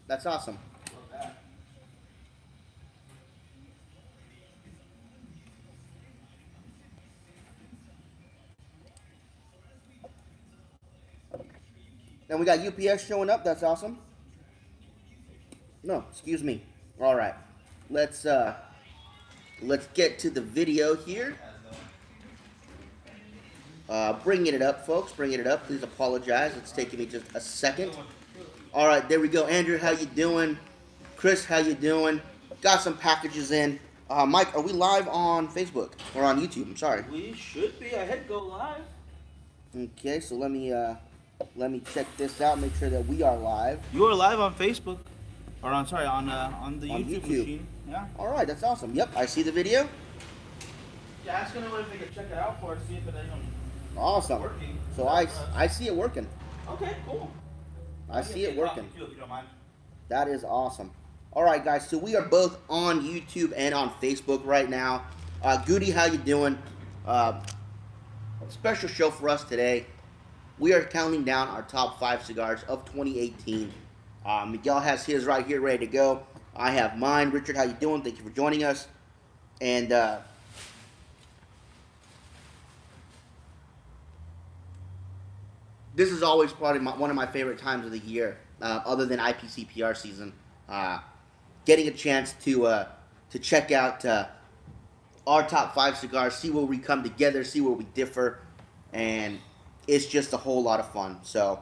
That's awesome. And we got UPS showing up. That's awesome. No, excuse me. All right, let's uh, let's get to the video here. Bringing it up, folks. Bringing it up. Please apologize. It's taking me just a second. All right, there we go. Andrew, how you doing? Chris, how you doing? Got some packages in. Mike, are we live on Facebook or on YouTube? I'm sorry. We should be. I hit go live. Okay, so let me check this out. Make sure that we are live You are live on Facebook, or on the on YouTube YouTube. machine. Yeah. All right, that's awesome. Yep, I see the video. Yeah, ask anyone if they can check it out for us, see if it's Awesome. working. So I see it working. Okay, cool. I see it working. Too, if you don't mind. That is awesome. All right, guys. So we are both on YouTube and on Facebook right now. Goody, how you doing? Special show for us today. We are counting down our top 5 cigars of 2018. Miguel has his right here ready to go. I have mine. Richard, how you doing? Thank you for joining us. And this is always probably one of my favorite times of the year, other than IPCPR season. Getting a chance to check out our top 5 cigars, see where we come together, see where we differ, and it's just a whole lot of fun. So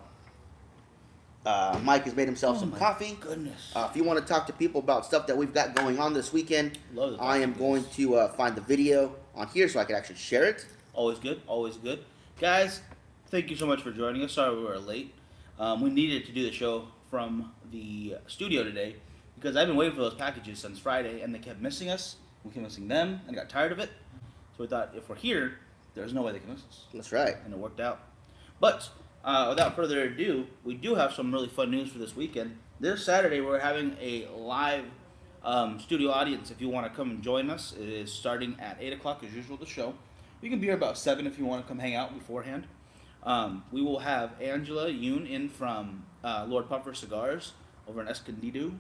Mike has made himself some coffee. Goodness. If you want to talk to people about stuff that we've got going on this weekend, I am going to find the video on here so I can actually share it. Always good. Always good. Guys, thank you so much for joining us. Sorry we were late. We needed to do the show from the studio today because I've been waiting for those packages since Friday, and they kept missing us. We kept missing them, and I got tired of it. So we thought if we're here, there's no way they can miss us. That's right. And it worked out. But without further ado, we do have some really fun news for this weekend. This Saturday, we're having a live studio audience. If you want to come and join us, it is starting at 8 o'clock as usual, the show. You can be here about 7 if you want to come hang out beforehand. We will have Angela Yoon in from Lord Puffer Cigars over in Escondido.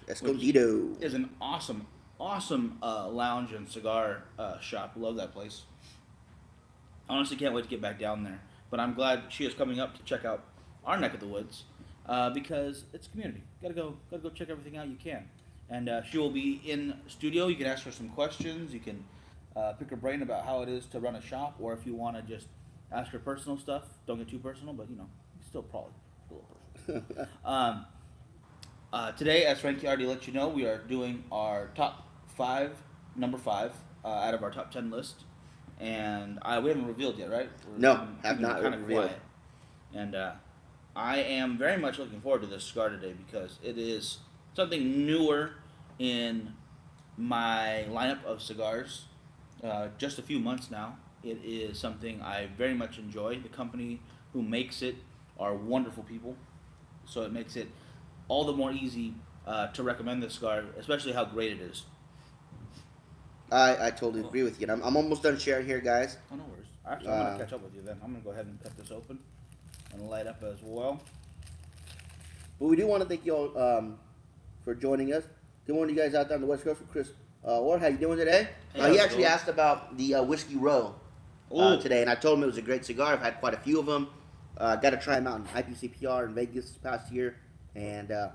Escondido Is an awesome lounge and cigar shop. Love that place. Honestly, can't wait to get back down there. But I'm glad she is coming up to check out our neck of the woods because it's community. Gotta go check everything out you can. And she will be in studio. You can ask her some questions. You can pick her brain about how it is to run a shop, or if you want to just ask her personal stuff. Don't get too personal, but still probably a little personal. Today, as Frankie already let you know, we are doing our top 5, number 5 out of our top 10 list. And we haven't revealed yet, right? No, have not kind of revealed. quiet. And I am very much looking forward to this cigar today because it is something newer in my lineup of cigars. Just a few months now. It is something I very much enjoy. The company who makes it are wonderful people, so it makes it all the more easy to recommend this cigar, especially how great it is. I totally agree with you. And I'm almost done sharing here, guys. Oh, no worries. Actually, I'm going to catch up with you then. I'm going to go ahead and cut this open and light up as well. But we do want to thank you all for joining us. Good morning, you guys out there on the West Coast. For Chris Ward, how you doing today? Hey, he actually asked about the Whiskey Row today, and I told him it was a great cigar. I've had quite a few of them. Got to try them out in IPCPR in Vegas this past year, and I've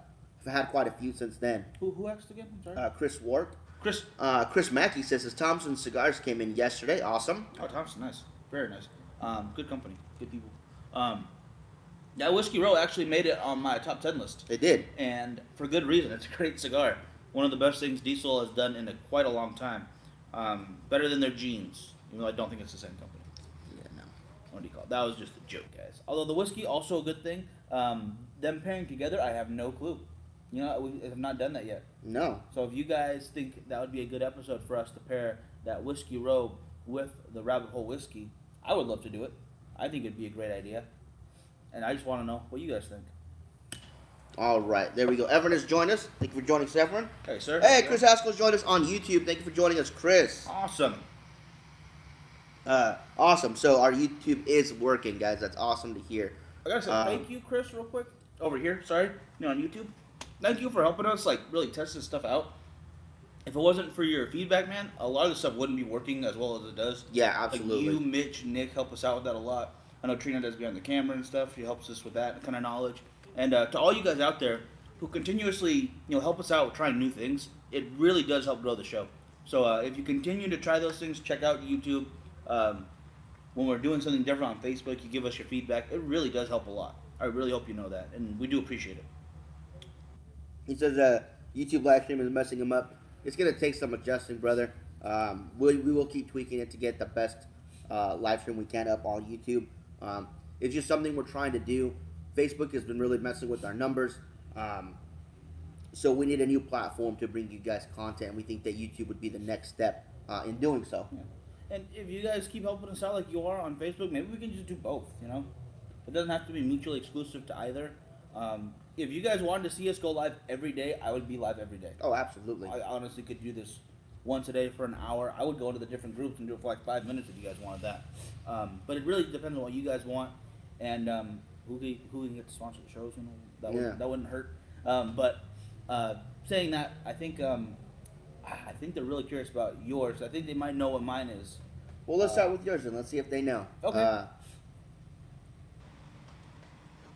had quite a few since then. Who asked again? I'm sorry. Chris Ward. Chris. Chris Mackey says his Thompson cigars came in yesterday. Awesome. Oh, Thompson, nice. Very nice. Good company. Good people. That Whiskey Row actually made it on my top 10 list. It did. And for good reason. It's a great cigar. One of the best things Diesel has done in quite a long time. Better than their jeans. Even though I don't think it's the same company. Yeah, no. What do you call it? That was just a joke, guys. Although the whiskey, also a good thing. Them pairing together, I have no clue. We have not done that yet. No. So if you guys think that would be a good episode for us to pair that Whiskey Row with the Rabbit Hole Whiskey, I would love to do it. I think it'd be a great idea. And I just want to know what you guys think. All right, there we go. Everett has joined us. Thank you for joining us, Everett. Hey, sir. Hey, Chris Haskell's joined us on YouTube. Thank you for joining us, Chris. Awesome. Awesome. So our YouTube is working, guys. That's awesome to hear. I gotta say thank you, Chris, real quick. Over here, sorry. On YouTube. thank you for helping us like really test this stuff out. If it wasn't for your feedback, man, a lot of this stuff wouldn't be working as well as it does. Yeah, Like absolutely. you, Mitch, Nick help us out with that a lot. I know Trina does behind the camera and stuff. She helps us with that kind of knowledge. And to all you guys out there who continuously, help us out with trying new things, it really does help grow the show. So if you continue to try those things, check out YouTube. Um, when we're doing something different on Facebook, you give us your feedback. It really does help a lot. I really hope you know that, and we do appreciate it. He says YouTube live stream is messing him up. It's gonna take some adjusting, brother. We will keep tweaking it to get the best live stream we can up on YouTube. It's just something we're trying to do. Facebook has been really messing with our numbers, so we need a new platform to bring you guys content. And we think that YouTube would be the next step in doing so. Yeah. And if you guys keep helping us out like you are on Facebook, maybe we can just do both. It doesn't have to be mutually exclusive to either. If you guys wanted to see us go live every day, I would be live every day. Oh, absolutely. I honestly could do this once a day for an hour. I would go into the different groups and do it for like 5 minutes if you guys wanted that. But it really depends on what you guys want and who can get to sponsor the shows. That wouldn't hurt. But saying that, I think they're really curious about yours. I think they might know what mine is. Well, let's start with yours and let's see if they know. Okay.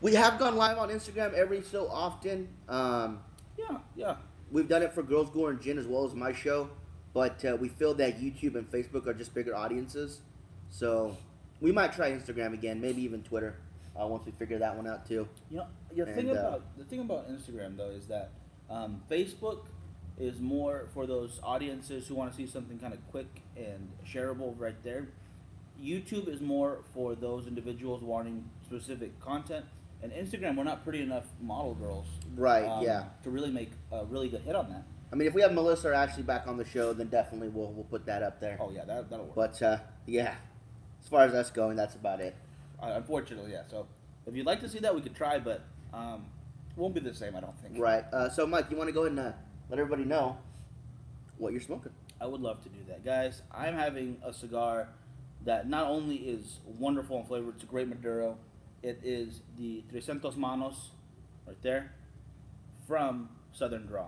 We have gone live on Instagram every so often. Yeah. We've done it for Girls Gore and Gin as well as my show, but we feel that YouTube and Facebook are just bigger audiences. So we might try Instagram again, maybe even Twitter once we figure that one out too. The thing about Instagram though is that Facebook is more for those audiences who want to see something kind of quick and shareable right there. YouTube is more for those individuals wanting specific content. And Instagram, we're not pretty enough model girls, Right? Yeah. to really make a really good hit on that. I mean, if we have Melissa or Ashley back on the show, then definitely we'll put that up there. Oh yeah, that'll work. But yeah, as far as us going, that's about it. Unfortunately, yeah. So if you'd like to see that, we could try, but it won't be the same, I don't think. Right. So Mike, you want to go ahead and let everybody know what you're smoking? I would love to do that, guys. I'm having a cigar that not only is wonderful in flavor, it's a great Maduro. It is the 300 Manos, right there, from Southern Draw.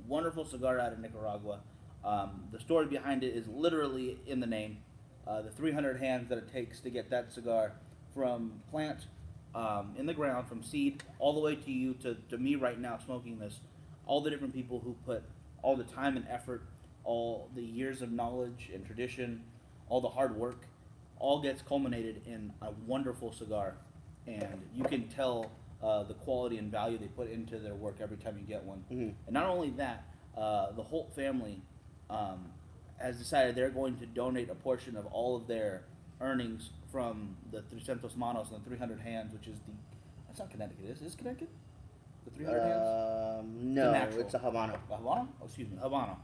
Wonderful cigar out of Nicaragua. The story behind it is literally in the name. The 300 hands that it takes to get that cigar from plant in the ground, from seed, all the way to you, to me right now smoking this. All the different people who put all the time and effort, all the years of knowledge and tradition, all the hard work, all gets culminated in a wonderful cigar. And you can tell the quality and value they put into their work every time you get one. Mm-hmm. And not only that, the whole family has decided they're going to donate a portion of all of their earnings from the 300 Manos and the 300 hands, which is that's not Connecticut, is it Connecticut? The 300 hands? No, it's a Habano. Habano? Oh, excuse me, Habano.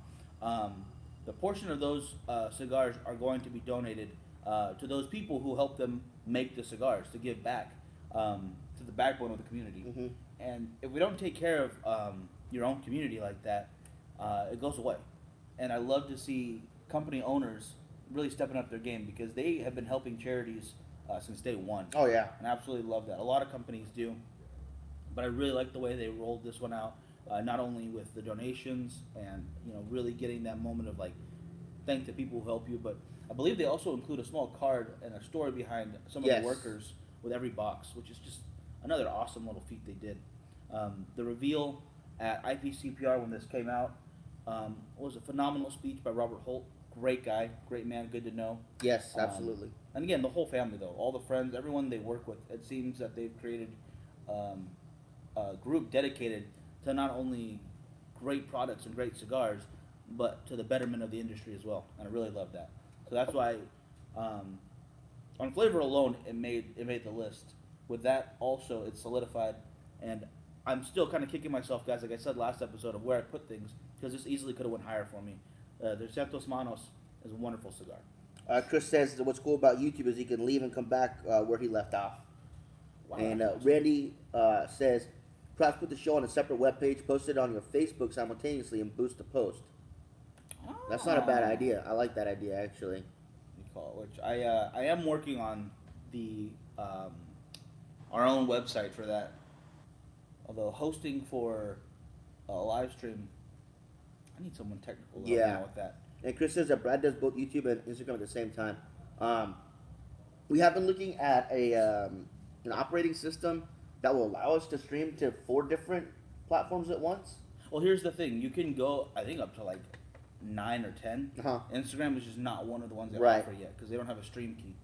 The portion of those cigars are going to be donated to those people who help them make the cigars, to give back to the backbone of the community. Mm-hmm. And if we don't take care of your own community like that, it goes away. And I love to see company owners really stepping up their game, because they have been helping charities since day one. Oh yeah. And I absolutely love that. A lot of companies do, but I really like the way they rolled this one out. Not only with the donations and really getting that moment of like thank the people who help you, but I believe they also include a small card and a story behind some of Yes. the workers with every box, which is just another awesome little feat they did. The reveal at IPCPR when this came out was a phenomenal speech by Robert Holt. Great guy, great man, good to know. Yes, absolutely. And again, the whole family though, all the friends, everyone they work with, it seems that they've created a group dedicated to not only great products and great cigars, but to the betterment of the industry as well. And I really love that. So that's why, on flavor alone, it made the list. With that also, it's solidified, and I'm still kind of kicking myself, guys. Like I said last episode, of where I put things, because this easily could have went higher for me. The Santos Manos is a wonderful cigar. Chris says that what's cool about YouTube is he can leave and come back where he left off. Wow, And that's awesome. Randy says, perhaps put the show on a separate webpage, post it on your Facebook simultaneously, and boost the post. That's not a bad idea. I like that idea, actually. You call it, which I am working on the our own website for that. Although hosting for live stream. I need someone technical to help me Yeah. out with that. And Chris says that Brad does both YouTube and Instagram at the same time. We have been looking at an operating system that will allow us to stream to 4 different platforms at once. Well, here's the thing: you can go, I think, up to like 9 or 10. Uh-huh. Instagram is just not one of the ones they Right. offer yet because they don't have a stream key.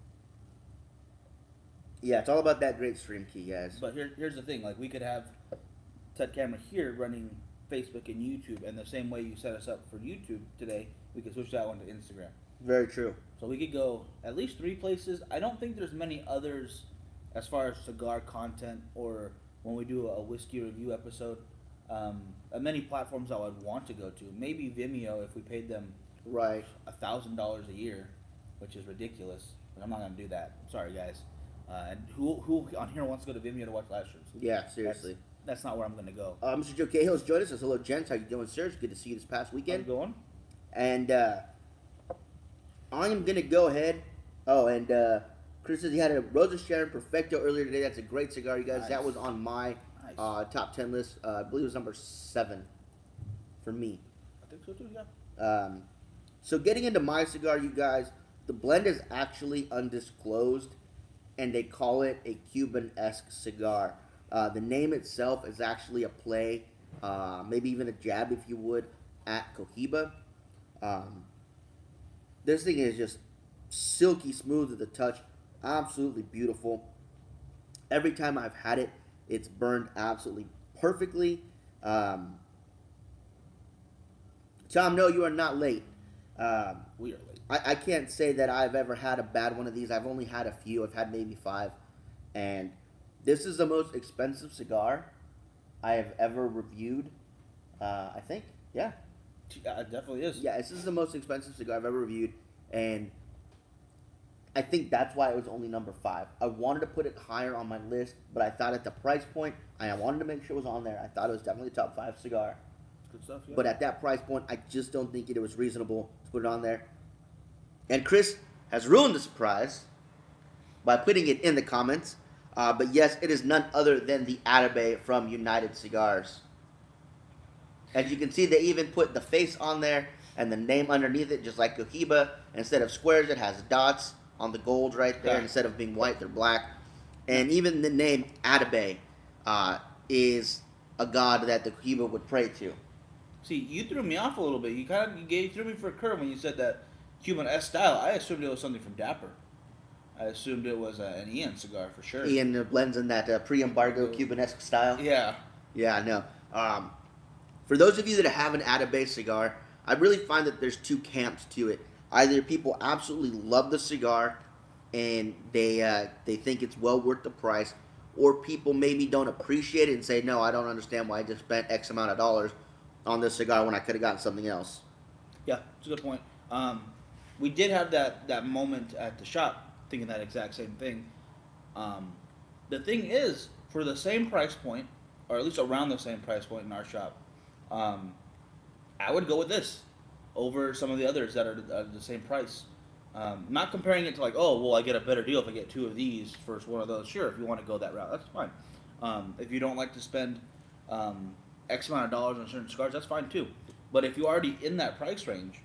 Yeah, it's all about that great stream key, guys. But here's the thing: like we could have Ted Camera here running Facebook and YouTube, and the same way you set us up for YouTube today, we could switch that one to Instagram. Very true. So we could go at least 3 places. I don't think there's many others as far as cigar content or when we do a whiskey review episode. Many platforms I would want to go to. Maybe Vimeo if we paid them Right. $1,000 a year, which is ridiculous. But I'm not gonna do that. Sorry, guys. And who on here wants to go to Vimeo to watch live streams? Yeah, seriously. That's not where I'm gonna go. Mr. Joe Cahill's joined us. Says, hello, gents. How you doing, sir? It's good to see you this past I'm weekend. going. And I am going to go ahead. Oh, and Chris says he had a Rosa Sharon Perfecto earlier today. That's a great cigar, you guys. Nice. That was on my Nice. top 10 list. I believe it was number 7 for me. I think so too. Yeah. So getting into my cigar, you guys, the blend is actually undisclosed, and they call it a Cuban-esque cigar. The name itself is actually a play, maybe even a jab, if you would, at Cohiba. This thing is just silky smooth at the touch, absolutely beautiful. Every time I've had it, it's burned absolutely perfectly. Tom, no, you are not late. We are late. I can't say that I've ever had a bad one of these. I've only had a few. I've had maybe 5. And this is the most expensive cigar I have ever reviewed. I think. Yeah. Yeah, it definitely is. Yeah, this is the most expensive cigar I've ever reviewed. And I think that's why it was only number 5. I wanted to put it higher on my list, but I thought at the price point, I wanted to make sure it was on there. I thought it was definitely a top 5 cigar. Good stuff. Yeah. But at that price point, I just don't think it was reasonable to put it on there. And Chris has ruined the surprise by putting it in the comments. But yes, it is none other than the Atabe from United Cigars. As you can see, they even put the face on there and the name underneath it, just like Cohiba. Instead of squares, it has dots on the gold right there. Yeah. Instead of being white, they're black. And even the name Atabe is a god that the Cohiba would pray to. See, you threw me off a little bit. You threw me for a curve when you said that Cuban-esque style. I assumed it was something from Dapper. I assumed it was an Ian cigar for sure. Ian blends in that pre-embargo Cuban-esque style. Yeah. Yeah, I know. For those of you that have an Atabe cigar, I really find that there's 2 camps to it. Either people absolutely love the cigar and they think it's well worth the price, or people maybe don't appreciate it and say, no, I don't understand why I just spent X amount of dollars on this cigar when I could have gotten something else. Yeah, it's a good point. We did have that moment at the shop thinking that exact same thing. The thing is, for the same price point, or at least around the same price point in our shop, I would go with this over some of the others that are the same price. Not comparing it to like, oh, well, I get a better deal if I get 2 of these versus 1 of those. Sure, if you want to go that route, that's fine. If you don't like to spend X amount of dollars on certain cigars, that's fine too. But if you're already in that price range,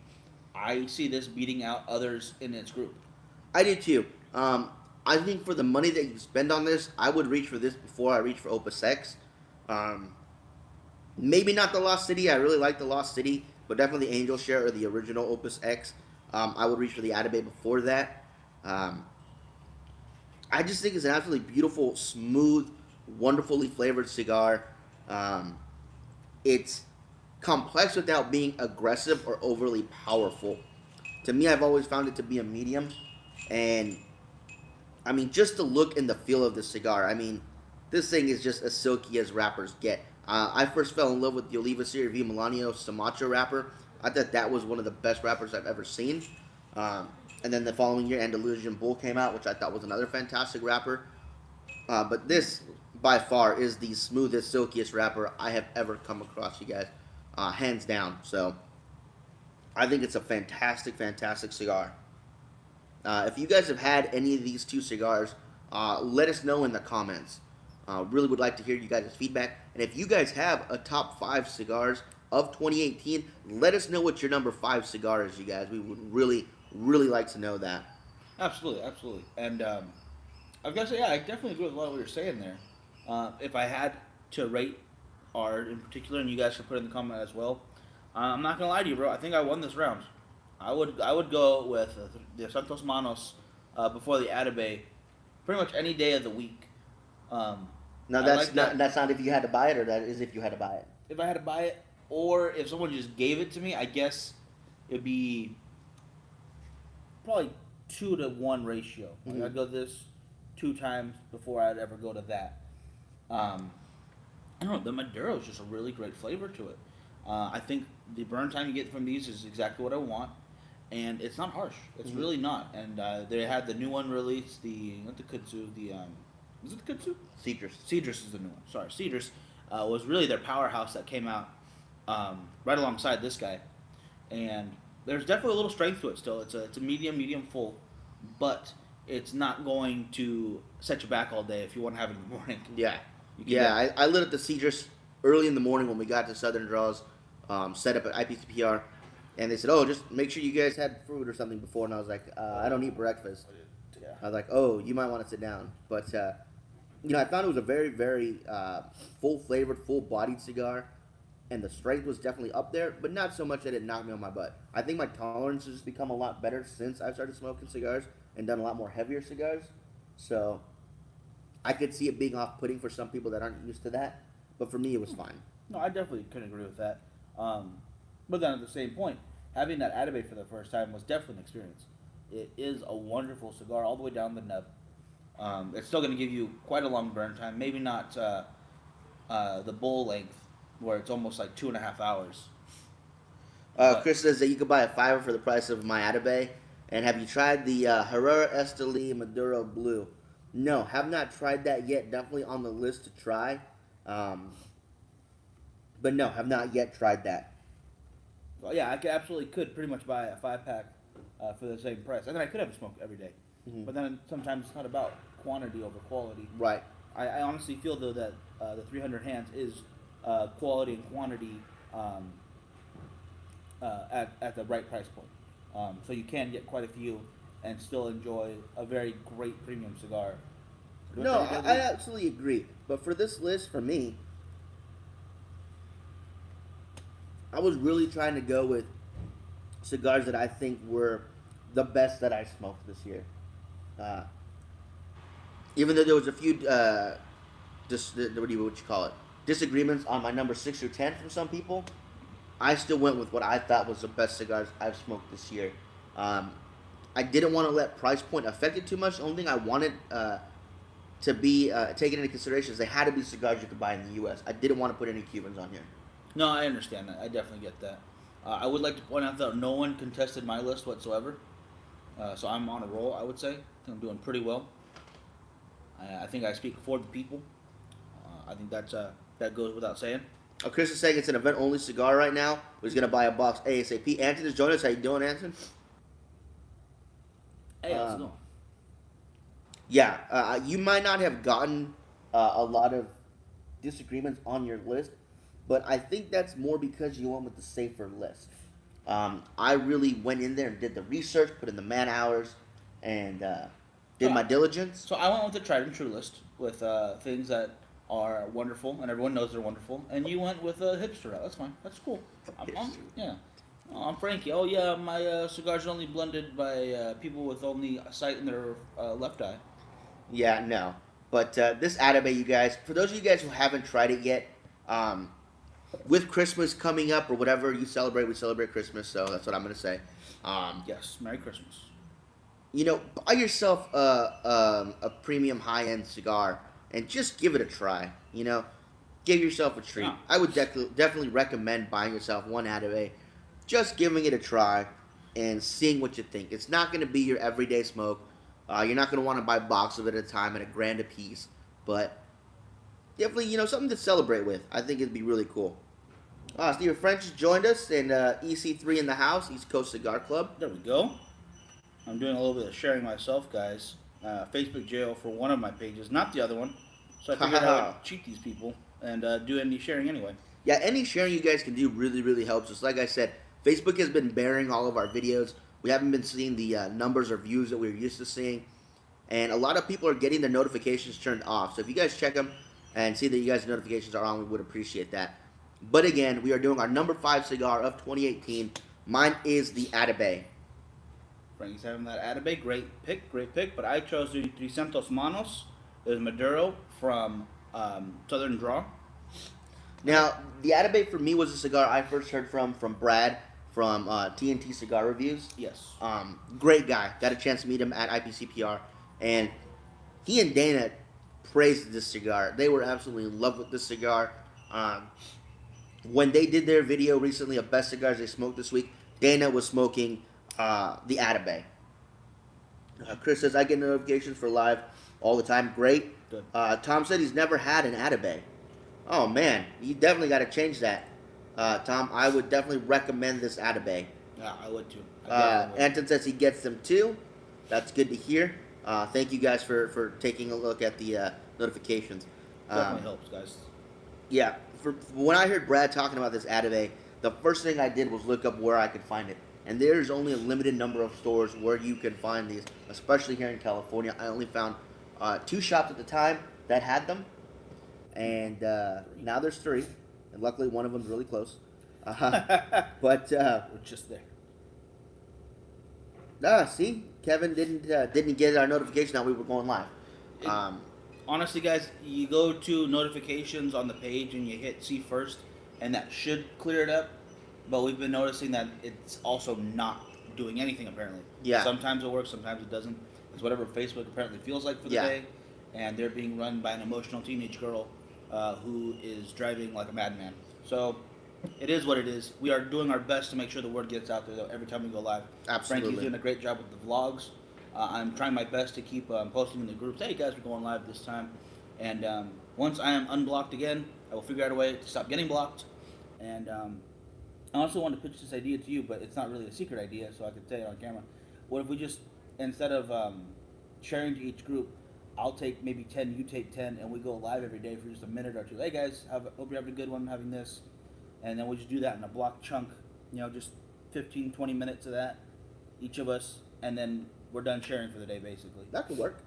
I see this beating out others in its group. I do too. I think for the money that you spend on this, I would reach for this before I reach for Opus X. Maybe not the Lost City. I really like the Lost City, but definitely Angel Share or the original Opus X. I would reach for the Atabe before that. I just think it's an absolutely beautiful, smooth, wonderfully flavored cigar. It's complex without being aggressive or overly powerful. To me, I've always found it to be a medium. And, I mean, just the look and the feel of the cigar. I mean, this thing is just as silky as wrappers get. I first fell in love with the Oliva Serie V Milanio Sumatra wrapper. I thought that was one of the best wrappers I've ever seen. And then the following year, Andalusian Bull came out, which I thought was another fantastic wrapper. But this, by far, is the smoothest, silkiest wrapper I have ever come across, you guys. Hands down. So, I think it's a fantastic, fantastic cigar. If you guys have had any of these 2 cigars, let us know in the comments. Really would like to hear you guys' feedback. And if you guys have a top 5 cigars of 2018, let us know what your number 5 cigar is, you guys. We would really, really like to know that. Absolutely, absolutely. And I've got to say, yeah, I definitely agree with a lot of what you're saying there. If I had to rate art in particular, and you guys can put it in the comment as well, I'm not gonna lie to you, bro. I think I won this round. I would go with the Santos Manos before the Atabey, pretty much any day of the week. Now I that's like not that. that's not if you had to buy it, or that is if you had to buy it. If I had to buy it, or if someone just gave it to me, I guess it'd be probably 2-to-1 ratio. Like Mhm. I'd go this 2 times before I'd ever go to that. Um, I don't know. The Maduro is just a really great flavor to it. I think the burn time you get from these is exactly what I want, and it's not harsh. It's Mhm. really not. And they had the new one released, the not the Kudzu, the is it the Kudzu? Citrus. Cedrus is the new one. Sorry, Cedrus was really their powerhouse that came out right alongside this guy, and there's definitely a little strength to it still. It's a medium full, but it's not going to set you back all day if you want to have it in the morning. Yeah, You can yeah. get, I lit up the Citrus early in the morning when we got to Southern Draws, set up at IPCPR, and they said, "Oh, just make sure you guys had fruit or something before." And I was like, "I don't eat breakfast." yeah. I was like, "Oh, you might want to sit down." But I found it was a very, very full flavored, full bodied cigar, and the strength was definitely up there, but not so much that it knocked me on my butt. I think my tolerance has become a lot better since I've started smoking cigars and done a lot more heavier cigars. So I could see it being off-putting for some people that aren't used to that, but for me, it was fine. No, I definitely couldn't agree with that. But then at the same point, having that Atabey for the first time was definitely an experience. It is a wonderful cigar all the way down the nub. It's still going to give you quite a long burn time. Maybe not the bowl length, where it's almost like 2.5 hours. But Chris says that you could buy a fiver for the price of my Atabey. And have you tried the Herrera Esteli Maduro Blue? No, have not tried that yet. Definitely on the list to try. Um, but no, have not yet tried that. well, yeah, I could absolutely could pretty much buy a 5 pack for the same price, and then I could have a smoke every day. Mhm. But then sometimes it's not about quantity over quality. Right. I honestly feel though that the 300 hands is quality and quantity at the right price point. So you can get quite a few and still enjoy a very great premium cigar. No, I absolutely agree. But for this list, for me, I was really trying to go with cigars that I think were the best that I smoked this year. Uh, Even though there was a few, what do you call it, disagreements on my number 6 or 10 from some people, I still went with what I thought was the best cigars I've smoked this year. I didn't want to let price point affect it too much. The only thing I wanted to be taken into consideration is they had to be cigars you could buy in the U.S. I didn't want to put any Cubans on here. No, I understand that. I definitely get that. I would like to point out that no one contested my list whatsoever. So I'm on a roll, I would say. I think I'm doing pretty well. I think I speak for the people. I think that goes without saying. Chris is saying it's an event-only cigar right now. He's going to buy a box ASAP. Anton is joining us. How you doing, Anton? Hey, how's it going? Yeah, you might not have gotten a lot of disagreements on your list, but I think that's more because you went with the safer list. I really went in there and did the research, put in the man hours, and did my diligence. So I went with the tried and true list with things that are wonderful and everyone knows they're wonderful, and you went with a hipster route. That's fine. That's cool. Yeah. Oh, I'm Frankie. Oh yeah, my cigars are only blended by people with only sight in their left eye. Yeah, no. But this Atabey, you guys, for those of you guys who haven't tried it yet, with Christmas coming up or whatever you celebrate, we celebrate Christmas, so that's what I'm going to say. Yes, Merry Christmas. Buy yourself a premium high-end cigar and just give it a try. Give yourself a treat. Yeah. I would definitely recommend buying yourself one Atabey, just giving it a try and seeing what you think. It's not going to be your everyday smoke. You're not going to want to buy a box of it at a time at $1,000 a piece, but definitely, something to celebrate with. I think it'd be really cool. Steve French has joined us, and EC3 in the house, East Coast Cigar Club. There we go. I'm doing a little bit of sharing myself, guys. Facebook jail for one of my pages, not the other one. So I figured I would cheat these people and do any sharing anyway. Yeah, any sharing you guys can do really, really helps us. Like I said, Facebook has been bearing all of our videos. We haven't been seeing the numbers or views that we were used to seeing. And a lot of people are getting their notifications turned off. So if you guys check them and see that you guys' notifications are on, we would appreciate that. But again, we are doing our number 5 cigar of 2018. Mine is the Atabey. Frankie's having that Atabey. Great pick. But I chose the 300 Manos. It was Maduro from Southern Draw. Now, the Atabey for me was a cigar I first heard from Brad from TNT Cigar Reviews. Yes. Great guy. Got a chance to meet him at IPCPR. And he and Dana praised this cigar. They were absolutely in love with this cigar. When they did their video recently of best cigars they smoked this week, Dana was smoking the Atabey. Chris says, I get notifications for live all the time. Great. Good. Tom said he's never had an Atabey. Oh, man. You definitely got to change that. Tom, I would definitely recommend this Atabey. Yeah, I would too. Anton says he gets them too. That's good to hear. Thank you guys for taking a look at the notifications. Definitely helps, guys. Yeah, when I heard Brad talking about this Atabey, the first thing I did was look up where I could find it. And there's only a limited number of stores where you can find these, especially here in California. I only found 2 shops at the time that had them. And now there's 3. And luckily one of them's really close. But we're just there. See, Kevin didn't get our notification that we were going live. Honestly, guys, you go to notifications on the page and you hit see first, and that should clear it up. But we've been noticing that it's also not doing anything apparently. Yeah. Sometimes it works, sometimes it doesn't. It's whatever Facebook apparently feels like for the day, and they're being run by an emotional teenage girl who is driving like a madman. So it is what it is. We are doing our best to make sure the word gets out there though, every time we go live. Absolutely. Frankie's doing a great job with the vlogs. I'm trying my best to keep posting in the groups. Hey guys, we're going live this time. And once I am unblocked again, I will figure out a way to stop getting blocked. And I also want to pitch this idea to you, but it's not really a secret idea, so I could say it on camera. What if we just, instead of sharing to each group, I'll take maybe 10, you take 10, and we go live every day for just a minute or two. Hey guys, hope you're having a good one, having this. And then we just do that in a block chunk, just 15, 20 minutes of that, each of us, and then we're done sharing for the day, basically. That could work.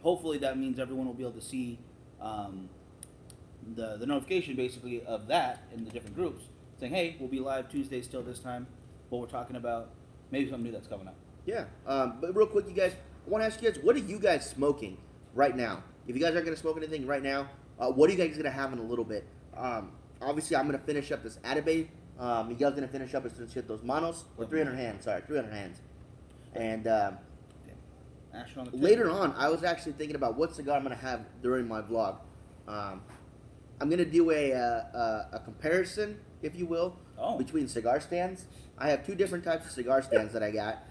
Hopefully that means everyone will be able to see the notification, basically, of that in the different groups, saying, hey, we'll be live Tuesday still this time, what we're talking about, maybe something new that's coming up. Yeah. But real quick, you guys, I want to ask you guys, what are you guys smoking right now? If you guys aren't going to smoke anything right now, what are you guys going to have in a little bit? Obviously, I'm going to finish up this Atabey. Miguel's going to finish up his 300 Manos, or 300 hands, 300 hands. And later on, I was actually thinking about what cigar I'm going to have during my vlog. I'm going to do a comparison, if you will, between cigar stands. I have 2 different types of cigar stands that I got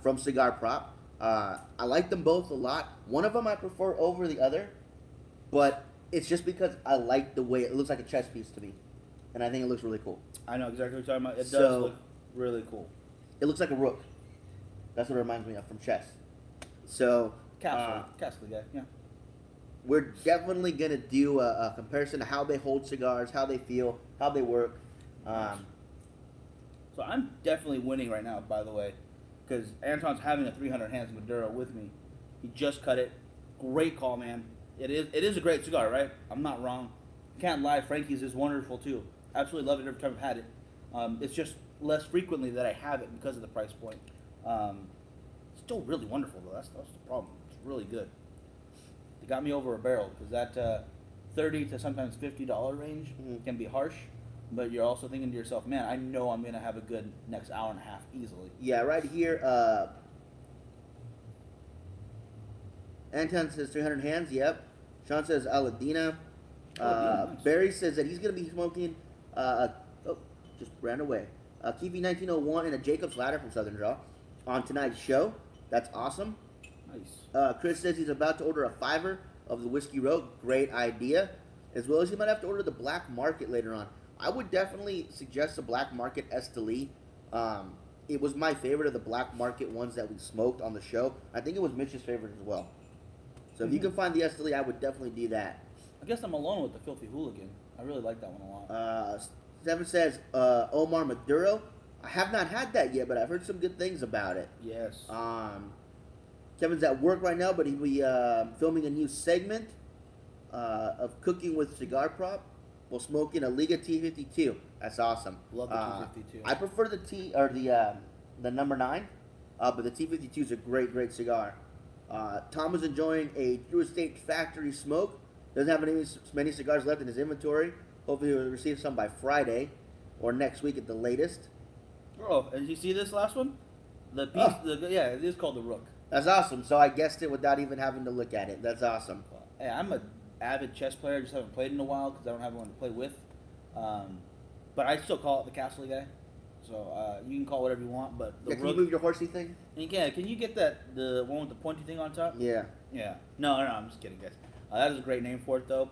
from Cigar Prop. I like them both a lot. One of them I prefer over the other, but it's just because I like the way it looks like a chess piece to me, and I think it looks really cool. I know exactly what you're talking about. It does look really cool. It looks like a rook. That's what it reminds me of from chess. So Castle guy, yeah. We're definitely gonna do a comparison to how they hold cigars, how they feel, how they work. So I'm definitely winning right now, by the way, because Anton's having a 300 hands Maduro with me. He just cut it. Great call, man. It is a great cigar, right? I'm not wrong. Can't lie. Frankie's is wonderful too. Absolutely love it every time I've had it. It's just less frequently that I have it because of the price point. Still really wonderful though. That's the problem. It's really good. They got me over a barrel because that $30 to sometimes $50 range can be harsh. But you're also thinking to yourself, man, I know I'm gonna have a good next hour and a half easily. Yeah, right here. Anton says 300 hands. Yep. Sean says Aladina. Nice. Barry says that he's gonna be smoking. Just ran away. Kiwi 1901 and a Jacob's Ladder from Southern Draw on tonight's show. That's awesome. Nice. Chris says he's about to order a 5er of the Whiskey Road. Great idea. As well as he might have to order the Black Market later on. I would definitely suggest the Black Market Esteli. It was my favorite of the Black Market ones that we smoked on the show. I think it was Mitch's favorite as well. So if you can find the Esteli, I would definitely do that. I guess I'm alone with the Filthy Hooligan. I really like that one a lot. Seven says Omar Maduro. I have not had that yet, but I've heard some good things about it. Yes. Kevin's at work right now, but he'll be filming a new segment of cooking with cigar prop while smoking a Liga T52. That's awesome. Love the T52. I prefer the T or the number 9, but the T52 is a great cigar. Tom is enjoying a True Estate factory smoke. Doesn't have many cigars left in his inventory. Hopefully he'll receive some by Friday or next week at the latest. Oh, and you see this last one? The piece, yeah, it is called the Rook. That's awesome. So I guessed it without even having to look at it. That's awesome. Hey, I'm an avid chess player. Just haven't played in a while because I don't have anyone to play with. But I still call it the Castle guy. So you can call it whatever you want. But the Can Rook, you move your horsey thing? and you can you get the one with the pointy thing on top? Yeah. Yeah. No, I'm just kidding, guys. That is a great name for it, though.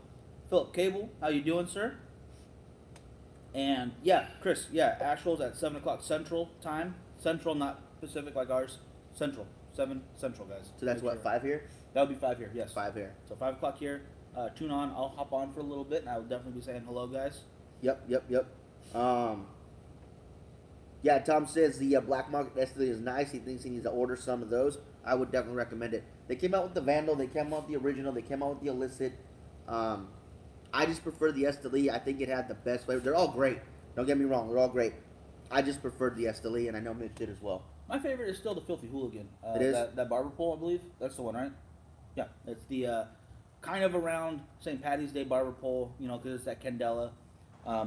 Philip Cable, how you doing, sir? And yeah, Chris, yeah, Asheville's at 7 o'clock Central time. Central, not Pacific like ours. Central, 7 Central, guys. So that's Make what, sure. 5 here? That would be 5 here, yes. 5 here. So 5 o'clock here. Tune on. I'll hop on for a little bit, and I will definitely be saying hello, guys. Yep. Yeah, Tom says the Black Market Esteli is nice. He thinks he needs to order some of those. I would definitely recommend it. They came out with the Vandal. They came out with the original. They came out with the Illicit. I just prefer the Esteli. I think it had the best flavor. They're all great. Don't get me wrong. They're all great. I just preferred the Esteli, and I know Mitch did as well. My favorite is still the Filthy Hooligan. It is? That barber pole, I believe. That's the one, right? Yeah. It's the kind of around St. Patty's Day barber pole, because it's that Candela.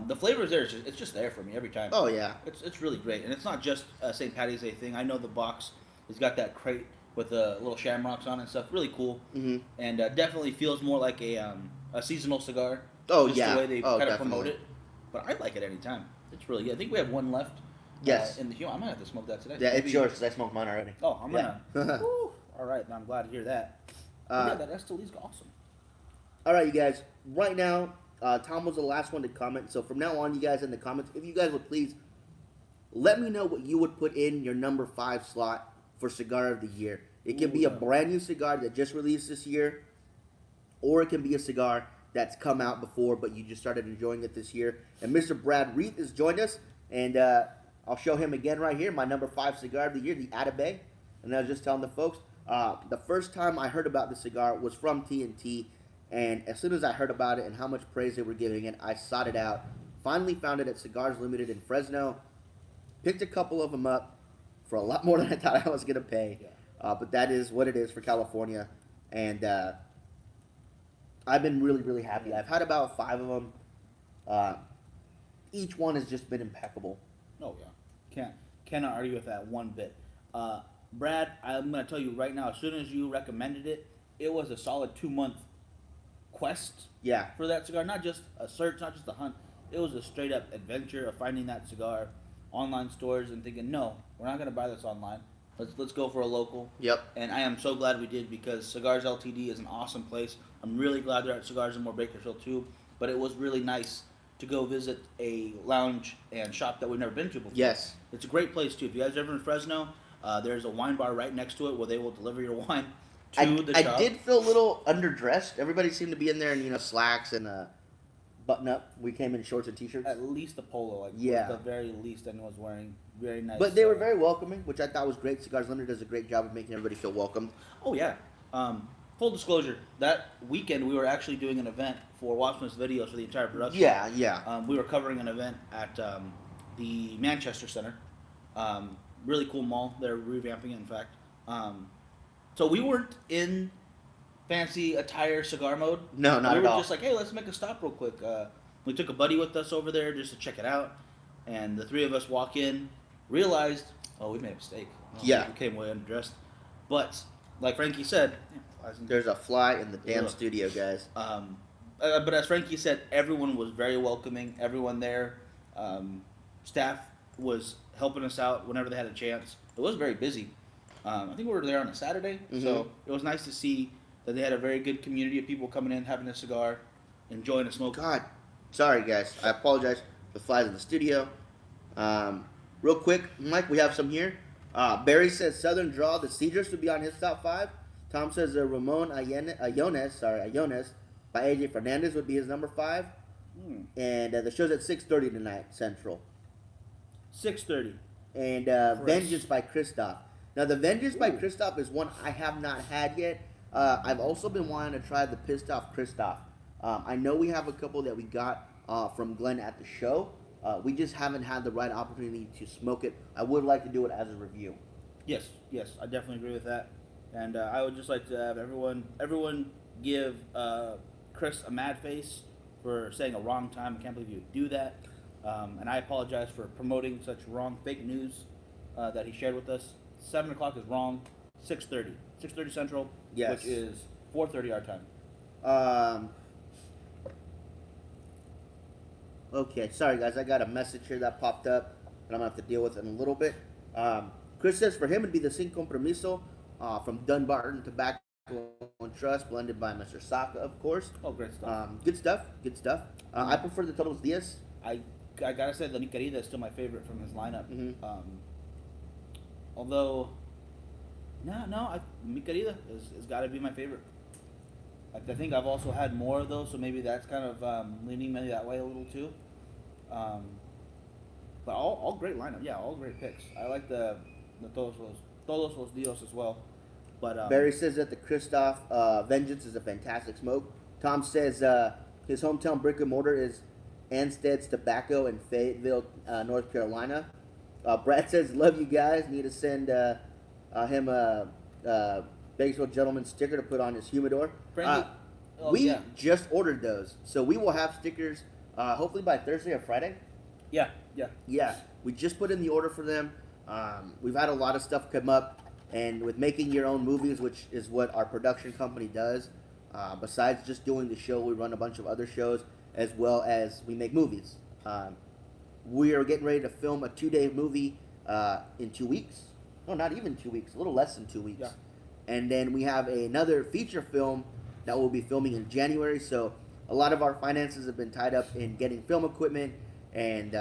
The flavor is there. It's just there for me every time. Oh, yeah. It's really great. And it's not just a St. Patty's Day thing. I know the box has got that crate with the little shamrocks on it and stuff. Really cool. Mm-hmm. And definitely feels more like a seasonal cigar. Oh, just yeah. the way they kind of definitely. promote it. But I like it any time. It's really good. I think we have one left. Yes. In the I might have to smoke that today. Yeah, Maybe- it's yours because I smoked mine already. Oh, I'm Yeah. gonna. Woo. All right, I'm glad to hear that. Yeah, that Esteli's awesome. All right, you guys. Right now, Tom was the last one to comment. So from now on, you guys in the comments, if you guys would please let me know what you would put in your number 5 slot for Cigar of the Year. It can be a brand new cigar that just released this year, or it can be a cigar that's come out before, but you just started enjoying it this year. And Mr. Brad Reith has joined us, and I'll show him again right here, my number 5 cigar of the year, the Atabey. And I was just telling the folks, the first time I heard about the cigar was from TNT, and as soon as I heard about it and how much praise they were giving it, I sought it out. Finally found it at Cigars Limited in Fresno. Picked a couple of them up for a lot more than I thought I was going to pay. But that is what it is for California. And I've been really happy. I've had about 5 of them. Each one has just been impeccable. Oh yeah, cannot argue with that one bit. Brad, I'm gonna tell you right now. As soon as you recommended it, it was a solid 2-month quest. Yeah. For that cigar, not just a search, not just a hunt. It was a straight up adventure of finding that cigar, online stores, and thinking, no, we're not gonna buy this online. Let's go for a local. Yep. And I am so glad we did because Cigars Ltd is an awesome place. I'm really glad they're at Cigars and More Bakersfield too. But it was really nice to go visit a lounge and shop that we've never been to before. Yes. It's a great place too. If you guys are ever in Fresno, there's a wine bar right next to it where they will deliver your wine to the shop. I did feel a little underdressed. Everybody seemed to be in there in slacks and button up. We came in shorts and t-shirts. At least a polo, like Yeah. the very least anyone's wearing. Very nice. But they were very welcoming, which I thought was great. Cigars Limited does a great job of making everybody feel welcome. Oh yeah. Full disclosure, that weekend we were actually doing an event for Watchman's Videos for the entire production. Yeah. We were covering an event at the Manchester Center. Really cool mall. They're revamping it, in fact. So we weren't in fancy attire cigar mode. No, not we at were all. just like, hey, let's make a stop real quick. We took a buddy with us over there just to check it out. And the 3 of us walk in, realized, oh, we made a mistake. Yeah. We came way underdressed. But, like Frankie said, There's a fly in the damn Look. studio, guys. But as Frankie said, everyone was very welcoming. Everyone there, staff was helping us out whenever they had a chance. It was very busy. I think we were there on a Saturday, so it was nice to see that they had a very good community of people coming in, having a cigar, enjoying a smoke. God, sorry guys. I apologize. The flies in the studio. Real quick, Mike, we have some here. Barry says Southern Draw, the Cedrus would be on his top 5. Tom says Ramon Ayones by AJ Fernandez would be his number 5. And the show's at 6:30 tonight Central. 6:30. And Vengeance by Christoph. Now, the Vengeance by Christoph is one I have not had yet. I've also been wanting to try the Pissed Off Christoph. I know we have a couple that we got from Glenn at the show. We just haven't had the right opportunity to smoke it. I would like to do it as a review. Yes, I definitely agree with that. And I would just like to have everyone give Chris a mad face for saying a wrong time. I can't believe you would do that. And I apologize for promoting such wrong fake news that he shared with us. 7 o'clock is wrong. 6:30. 6:30 Central, Yes. which is 4:30 our time. Okay, sorry guys, I got a message here that popped up, and I'm gonna have to deal with it in a little bit. Chris says for him it'd be the Sin Compromiso from Dunbarton Tobacco and Trust, blended by Mr. Saka, of course. Oh, great stuff. Good stuff. Good stuff. I prefer the Todos Dias. I gotta say, the Mi Querida is still my favorite from his lineup. Mm-hmm. Although, Mi Querida is got to be my favorite. I think I've also had more of those, so maybe that's kind of leaning me that way a little too. But all great lineup, yeah, all great picks. I like the Todos Los Dios as well. But Barry says that the Christoph Vengeance is a fantastic smoke. Tom says his hometown brick and mortar is Anstead's Tobacco in Fayetteville, North Carolina. Brad says, love you guys. Need to send him a Bakersfield Gentleman sticker to put on his humidor. We just ordered those. So we will have stickers hopefully by Thursday or Friday. Yeah. Yeah, we just put in the order for them. We've had a lot of stuff come up. And with making your own movies, which is what our production company does, besides just doing the show, we run a bunch of other shows as well as we make movies. We are getting ready to film a 2-day movie in 2 weeks. No, not even 2 weeks, a little less than 2 weeks. Yeah. And then we have another feature film that we'll be filming in January. So a lot of our finances have been tied up in getting film equipment and,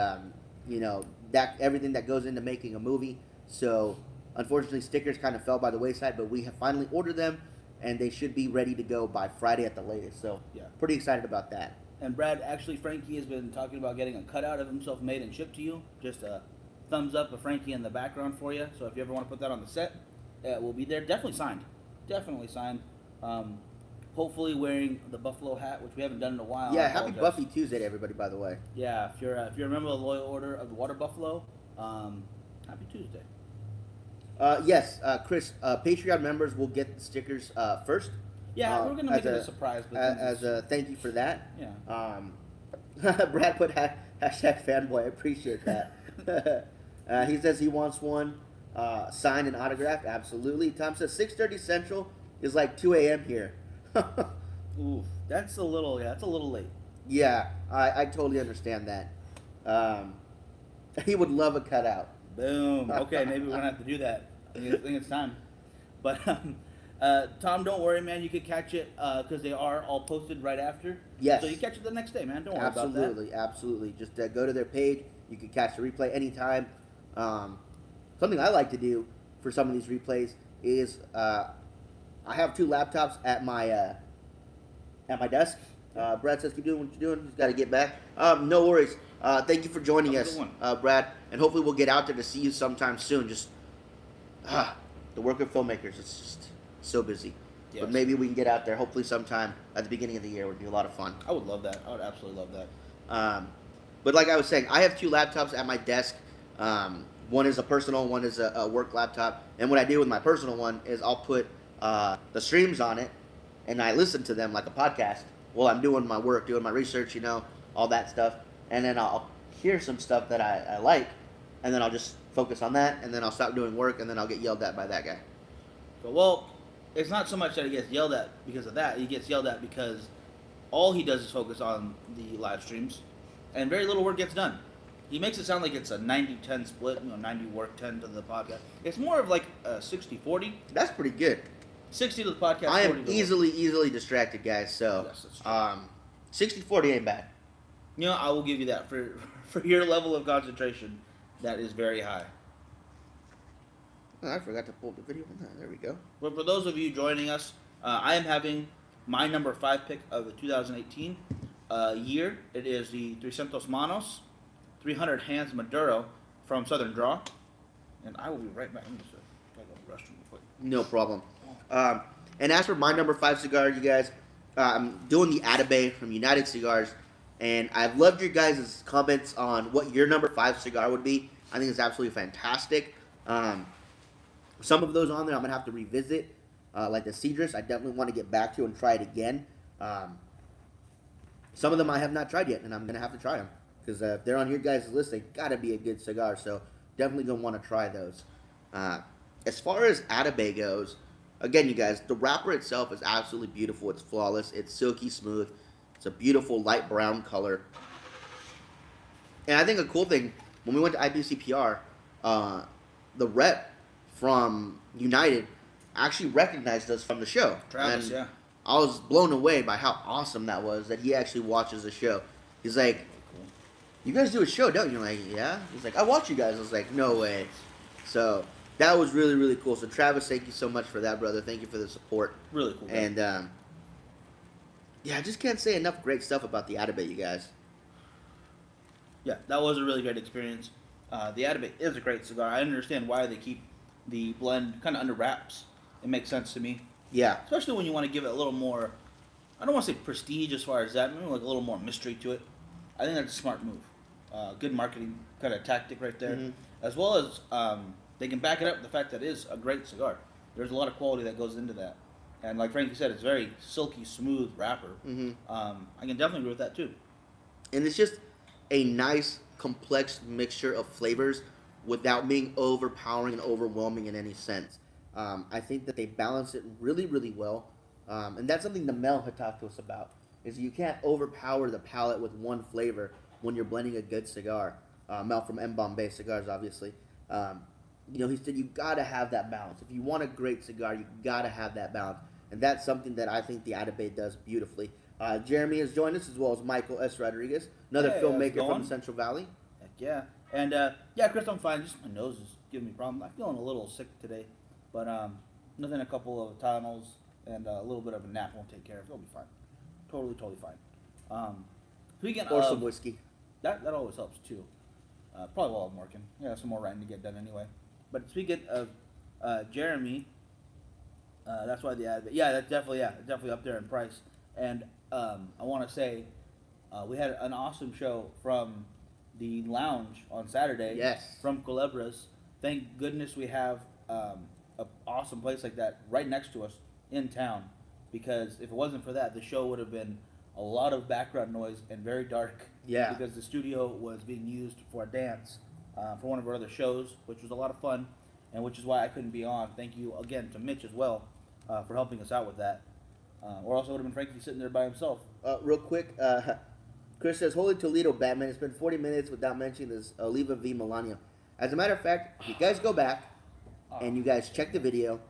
that everything that goes into making a movie. So unfortunately, stickers kind of fell by the wayside, but we have finally ordered them, and they should be ready to go by Friday at the latest. So pretty excited about that. And Brad, actually, Frankie has been talking about getting a cutout of himself made and shipped to you. Just a thumbs up of Frankie in the background for you. So if you ever want to put that on the set, we'll be there. Definitely signed. Hopefully wearing the buffalo hat, which we haven't done in a while. Yeah, happy Buffy Tuesday to everybody, by the way. Yeah, if you're a member of the Loyal Order of the Water Buffalo, happy Tuesday. Yes, Chris, Patreon members will get the stickers first. Yeah, we're going to make it a surprise. But as a thank you for that. Yeah. Brad put hashtag fanboy. I appreciate that. He says he wants one signed and autographed. Absolutely. Tom says 6:30 Central is like 2 a.m. here. Oof, that's a little late. Yeah, I totally understand that. He would love a cutout. Boom. Okay, maybe we're going to have to do that. I think it's time. But Tom, don't worry, man. You could catch it because they are all posted right after. Yes. So you catch it the next day, man. Don't worry about that. Absolutely. Just go to their page. You can catch the replay anytime. Something I like to do for some of these replays is I have 2 laptops at my desk. Brad says, keep doing what you're doing. He's got to get back. No worries. Thank you for joining us, Brad. And hopefully we'll get out there to see you sometime soon. Just the work of filmmakers, it's just so busy. Yes. But maybe we can get out there hopefully sometime at the beginning of the year. It would be a lot of fun. I would love that. I would absolutely love that. But like I was saying, I have 2 laptops at my desk. One is a personal, one is a work laptop. And what I do with my personal one is I'll put the streams on it, and I listen to them like a podcast while I'm doing my work, doing my research, all that stuff. And then I'll hear some stuff that I like, and then I'll just focus on that, and then I'll stop doing work, and then I'll get yelled at by that guy. So, well, it's not so much that he gets yelled at because of that. He gets yelled at because all he does is focus on the live streams, and very little work gets done. He makes it sound like it's a 90-10 split, 90 work, 10 to the podcast. It's more of like a 60-40. That's pretty good. 60 to the podcast, I am 40 to easily distracted, guys, so yes, 60-40 ain't bad. I will give you that. For your level of concentration, that is very high. Oh, I forgot to pull the video on that. There we go. But for those of you joining us, I am having my number 5 pick of the 2018 year. It is the 300 Manos 300 Hands Maduro from Southern Draw. And I will be right back. I'm just gotta go to the restroom real quick. No problem. And as for my number 5 cigar, you guys, I'm doing the Atabey from United Cigars, and I've loved your guys' comments on what your number 5 cigar would be. I think it's absolutely fantastic. Some of those on there I'm gonna have to revisit, like the Cedrus. I definitely want to get back to and try it again. Some of them I have not tried yet, and I'm gonna have to try them because if they're on your guys' list, they gotta be a good cigar. So definitely gonna want to try those. As far as Atabey goes, again, you guys, the wrapper itself is absolutely beautiful. It's flawless. It's silky smooth. It's a beautiful light brown color. And I think a cool thing, when we went to IPCPR, the rep from United actually recognized us from the show. Travis, and yeah. I was blown away by how awesome that was, that he actually watches the show. He's like, you guys do a show, don't you? I'm like, yeah. He's like, I watch you guys. I was like, no way. So that was really, really cool. So Travis, thank you so much for that, brother. Thank you for the support. Really cool. And yeah, I just can't say enough great stuff about the Atabey, you guys. Yeah, that was a really great experience. The Atabey is a great cigar. I understand why they keep the blend kind of under wraps. It makes sense to me. Yeah. Especially when you want to give it a little more, I don't want to say prestige as far as that, maybe like a little more mystery to it. I think that's a smart move. Good marketing kind of tactic right there. Mhm. As well as they can back it up with the fact that it is a great cigar. There's a lot of quality that goes into that. And like Frankie said, it's very silky, smooth wrapper. Mhm. I can definitely agree with that too. And it's just a nice, complex mixture of flavors without being overpowering and overwhelming in any sense. I think that they balance it really, really well. And that's something the Mel had talked to us about, is you can't overpower the palate with one flavor when you're blending a good cigar. Mel from M Bombay Cigars, obviously. He said you gotta have that balance. If you want a great cigar, you gotta have that balance. And that's something that I think the Atabey does beautifully. Jeremy has joined us, as well as Michael S. Rodriguez, another Hey, how's it filmmaker from going? the Central Valley. Heck yeah. And yeah, Chris, I'm fine. Just my nose is giving me problems. I'm feeling a little sick today. But nothing, a couple of Tylenols and a little bit of a nap won't take care of. It'll be fine. Totally fine. Speaking Or of, some whiskey. that always helps too. Probably while I'm working. Yeah, some more writing to get done anyway. But speaking of Jeremy, that's why the ad. Yeah, that's definitely up there in price. And I want to say we had an awesome show from the lounge on Saturday. Yes. From Culebras. Thank goodness we have an awesome place like that right next to us in town. Because if it wasn't for that, the show would have been a lot of background noise and very dark. Yeah. Because the studio was being used for a dance for one of our other shows, which was a lot of fun, and which is why I couldn't be on. Thank you again to Mitch as well for helping us out with that. Or else it would have been Frankie sitting there by himself. Real quick, Chris says, Holy Toledo, Batman. It's been 40 minutes without mentioning this Oliva v. Melania. As a matter of fact, if you guys go back and you guys check the video,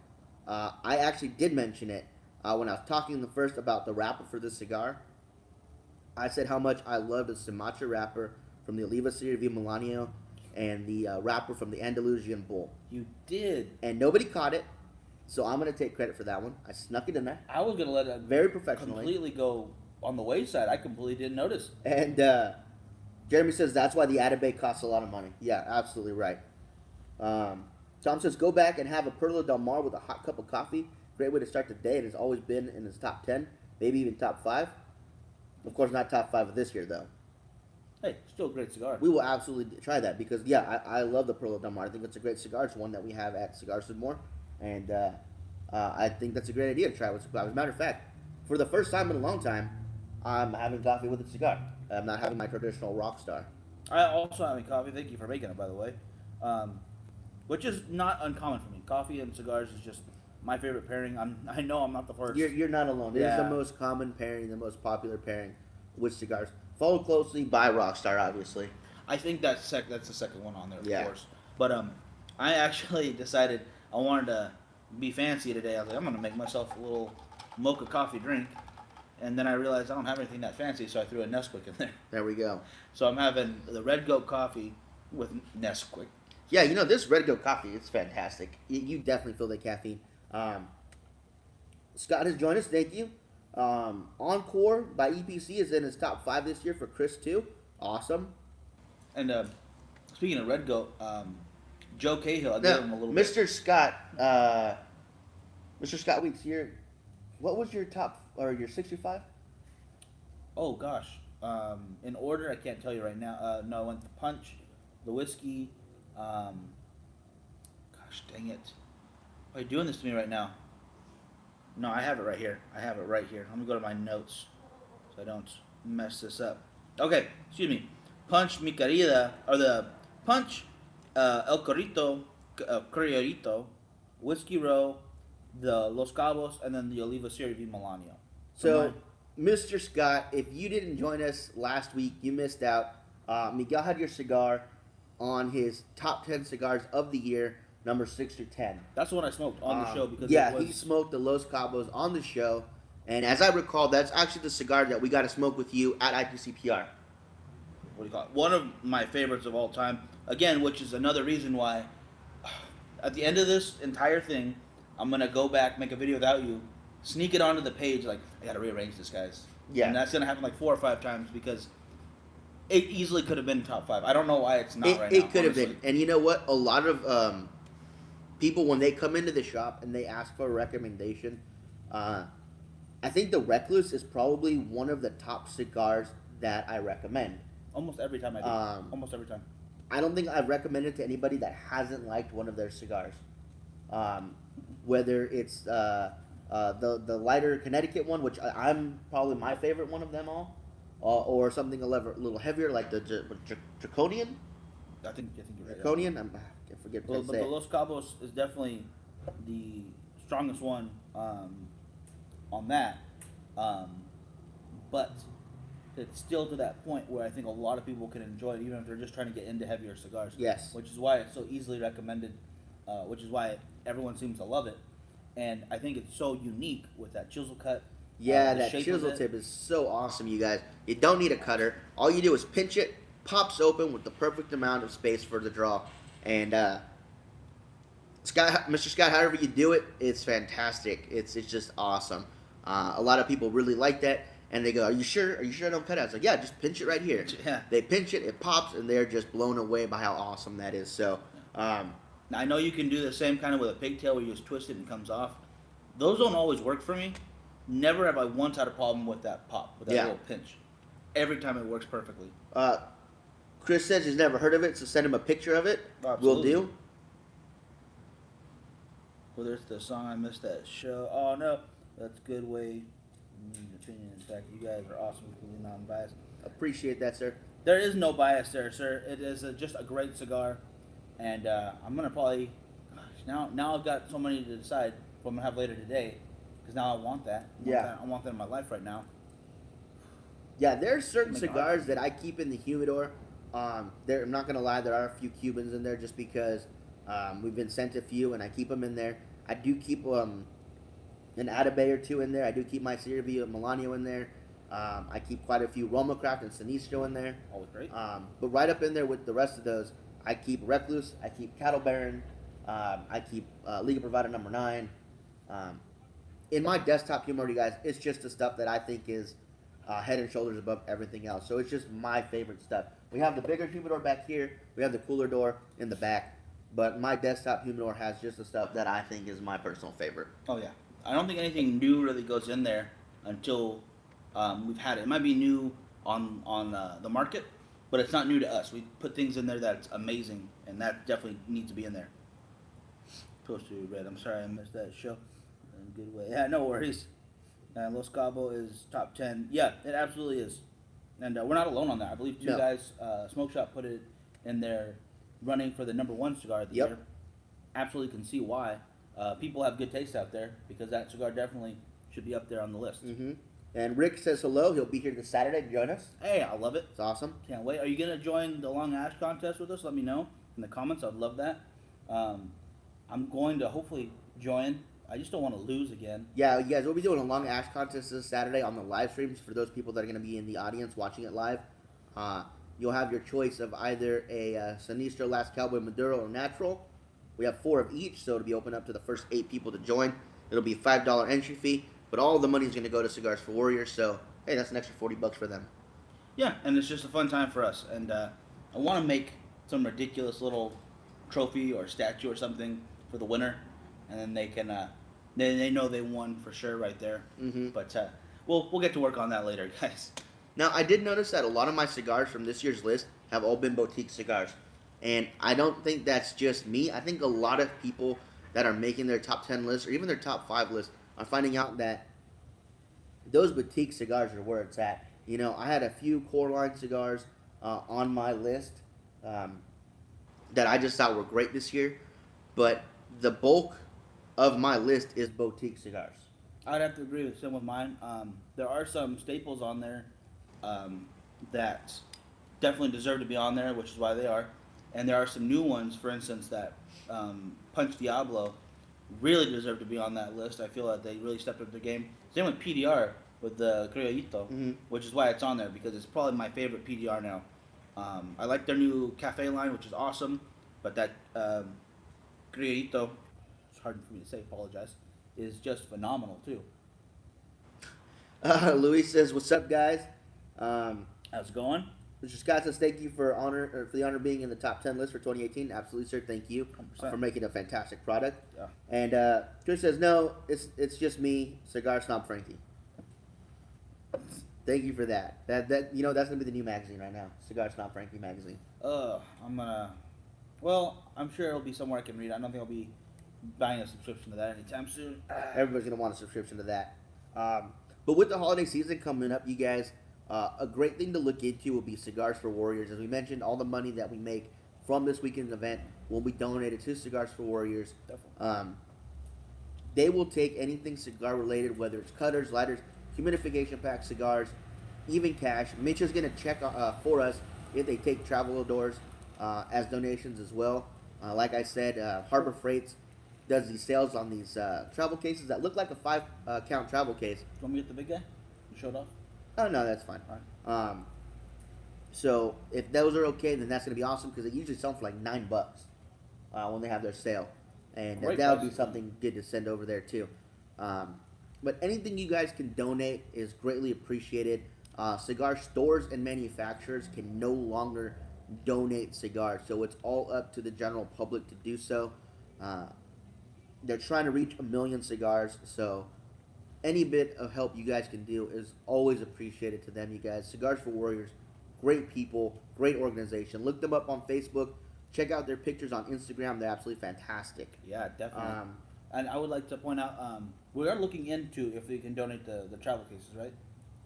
I actually did mention it when I was talking first about the wrapper for this cigar. I said how much I love the Sumatra wrapper from the Oliva series v. Melania and the wrapper from the Andalusian Bull. You did. And nobody caught it, so I'm going to take credit for that one. I snuck it in there. I was going to let it Very professionally. completely go on the wayside. I completely didn't notice. And Jeremy says that's why the Atabey costs a lot of money. Yeah, absolutely right. Tom says go back and have a Perla Del Mar with a hot cup of coffee. Great way to start the day. It has always been in his top 10, maybe even top 5. Of course, not top 5 of this year, though. Hey, still a great cigar. We will absolutely try that because, yeah, I love the Perla Del Mar. I think it's a great cigar. It's one that we have at Cigar More. And I think that's a great idea to try with cigar. As a matter of fact, for the first time in a long time, I'm having coffee with a cigar. I'm not having my traditional Rockstar. I also having coffee. Thank you for making it, by the way. Which is not uncommon for me. Coffee and cigars is just my favorite pairing. I know I'm not the first. You're not alone. It is Yeah. the most common pairing, the most popular pairing with cigars. Followed closely by Rockstar, obviously. I think that's the second one on there, of Yeah. course. But I actually decided I wanted to be fancy today. I was like, I'm gonna make myself a little mocha coffee drink, and then I realized I don't have anything that fancy, so I threw a Nesquik in there. There we go. So I'm having the Red Goat coffee with Nesquik. Yeah, this Red Goat coffee, it's fantastic. You definitely feel the caffeine. Scott has joined us. Thank you. Encore by EPC is in his top 5 this year for Chris too. Awesome. And speaking of Red Goat, Joe Cahill, I gave Now, him a little Mr. bit. Scott, Mr. Scott Weeks here. What was your top or your 65? Oh gosh, in order I can't tell you right now. No, I went the punch, the whiskey. Gosh dang it! Why are you doing this to me right now? No, I have it right here. I have it right here. Let me go to my notes so I don't mess this up. Okay, excuse me. Punch Mi Querida, or the Punch El Corrito, Criolito, Whiskey Row, the Los Cabos, and then the Oliva Serie V Milanio. So, Mr. Scott, if you didn't join us last week, you missed out. Miguel had your cigar on his top 10 cigars of the year, number 6 through 10. That's the one I smoked on the show because yeah, it was, he smoked the Los Cabos on the show, and as I recall, that's actually the cigar that we got to smoke with you at IPCPR. what do you call it? One of my favorites of all time. Again, which is another reason why, at the end of this entire thing, I'm gonna go back, make a video without you, sneak it onto the page. Like I gotta rearrange this, guys. Yeah. And that's gonna happen like 4 or 5 times because it easily could have been top 5. I don't know why it's not right now. It could have honestly. been, and you know what? A lot of people when they come into the shop and they ask for a recommendation, I think the Recluse is probably one of the top cigars that I recommend. Almost every time I do. Almost every time. I don't think I've recommended to anybody that hasn't liked one of their cigars. Whether it's the lighter Connecticut one, which I'm probably my favorite one of them all, or something a little heavier like the Draconian. I think you're right. Draconian. I forget Well, what to but say. the Los Cabos is definitely the strongest one on that. But it's still to that point where I think a lot of people can enjoy it, even if they're just trying to get into heavier cigars. Yes. Which is why it's so easily recommended, which is why everyone seems to love it. And I think it's so unique with that chisel cut. Yeah, the that shape chisel of it. tip is so awesome, you guys. You don't need a cutter. All you do is pinch it, pops open with the perfect amount of space for the draw. And Scott, Mr. Scott, however you do it, it's fantastic. It's just awesome. A lot of people really like that, and they go, "Are you sure? Are you sure I don't cut out?" It's like, "Yeah, just pinch it right here." Yeah. They pinch it, it pops, and they're just blown away by how awesome that is. So, Now, I know you can do the same kind of with a pigtail where you just twist it and it comes off. Those don't always work for me. Never have I once had a problem with that pop, with that Yeah. little pinch. Every time it works perfectly. Chris says he's never heard of it, so send him a picture of it. Absolutely. We'll do. Well, there's the song I missed that show. Oh no, that's a good way. Opinion. In fact, you guys are awesome, completely non-biased. Appreciate that, sir. There is no bias there, sir. It is just a great cigar, and I'm gonna probably now I've got so many to decide what I'm gonna have later today, because now I want that. I want that in my life right now. Yeah, there are certain Oh my God. cigars that I keep in the humidor. I'm not gonna lie, there are a few Cubans in there just because we've been sent a few, and I keep them in there. I do keep an Atabay or two in there. I do keep my Serie V Milanio in there. I keep quite a few Roma Craft and Sinistro in there. Always great. But right up in there with the rest of those, I keep Recluse, I keep Cattle Baron, I keep Liga Privada number 9. In my desktop humidor, you guys, it's just the stuff that I think is head and shoulders above everything else. So it's just my favorite stuff. We have the bigger humidor back here. We have the cooler door in the back. But my desktop humidor has just the stuff that I think is my personal favorite. Oh yeah. I don't think anything new really goes in there until we've had it. It might be new on the market, but it's not new to us. We put things in there that's amazing, and that definitely needs to be in there. Supposed to be red. I'm sorry I missed that show. In a good way. Yeah, no worries. Los Cabo is top 10. Yeah, it absolutely is. And we're not alone on that. I believe two No. guys, Smoke Shop, put it in there running for the number 1 cigar of the Yep. year. Absolutely can see why. People have good taste out there because that cigar definitely should be up there on the list. Mm-hmm. And Rick says hello. He'll be here this Saturday to join us. Hey, I love it. It's awesome. Can't wait. Are you going to join the Long Ash contest with us? Let me know in the comments. I'd love that. I'm going to hopefully join. I just don't want to lose again. Yeah, you guys, we'll be doing a long ash contest this Saturday on the live streams for those people that are going to be in the audience watching it live. You'll have your choice of either a Sinistro Last Cowboy Maduro or Natural. We have 4 of each, so it'll be open up to the first 8 people to join. It'll be $5 entry fee. but all the money is going to go to Cigars for Warriors. So hey, that's an extra $40 for them. Yeah, and it's just a fun time for us. And I want to make some ridiculous little trophy or statue or something for the winner, and then they can they know they won for sure right there. Mm-hmm. But we'll get to work on that later, guys. Now, I did notice that a lot of my cigars from this year's list have all been boutique cigars. And I don't think that's just me. I think a lot of people that are making their top 10 lists or even their top 5 lists are finding out that those boutique cigars are where it's at. You know, I had a few core line cigars on my list that I just thought were great this year. But the bulk of my list is boutique cigars. I'd have to agree with some of mine. There are some staples on there that definitely deserve to be on there, which is why they are. And there are some new ones, for instance, that Punch Diablo really deserve to be on that list. I feel like they really stepped up their game. Same with PDR with the Criollito, which is why it's on there, because it's probably my favorite PDR now. I like their new cafe line, which is awesome, but that Criollito, it's hard for me to say, apologize, is just phenomenal too. Luis says, "What's up, guys?" How's it going? Mr. Scott says, "Thank you for the honor of being in the top 10 list for 2018." Absolutely, sir. Thank you 100%. for making a fantastic product. Yeah. And Chris says, "No, it's just me, Cigar Snob Frankie." Thank you for that. That's gonna be the new magazine right now, Cigar Snob Frankie magazine. I'm sure it'll be somewhere I can read. I don't think I'll be buying a subscription to that anytime soon. Everybody's gonna want a subscription to that. But with the holiday season coming up, you guys, a great thing to look into will be Cigars for Warriors. As we mentioned, all the money that we make from this weekend's event will be donated to Cigars for Warriors. Definitely. They will take anything cigar related, whether it's cutters, lighters, humidification packs, cigars, even cash. Mitch is going to check for us if they take traveladors as donations as well. Like I said, Harbor Freights does these sales on these travel cases that look like a 5-count travel case. You want me to get the big guy? You showed off? Oh, no, that's fine. All right. So if those are okay, then that's going to be awesome because it usually sells for like $9 when they have their sale. And that would be something good to send over there too. But anything you guys can donate is greatly appreciated. Cigar stores and manufacturers can no longer donate cigars, so it's all up to the general public to do so. They're trying to reach 1 million cigars, so any bit of help you guys can do is always appreciated to them, you guys. Cigars for Warriors, great people, great organization. Look them up on Facebook. Check out their pictures on Instagram. They're absolutely fantastic. Yeah, definitely. And I would like to point out, we are looking into if we can donate the travel cases, right?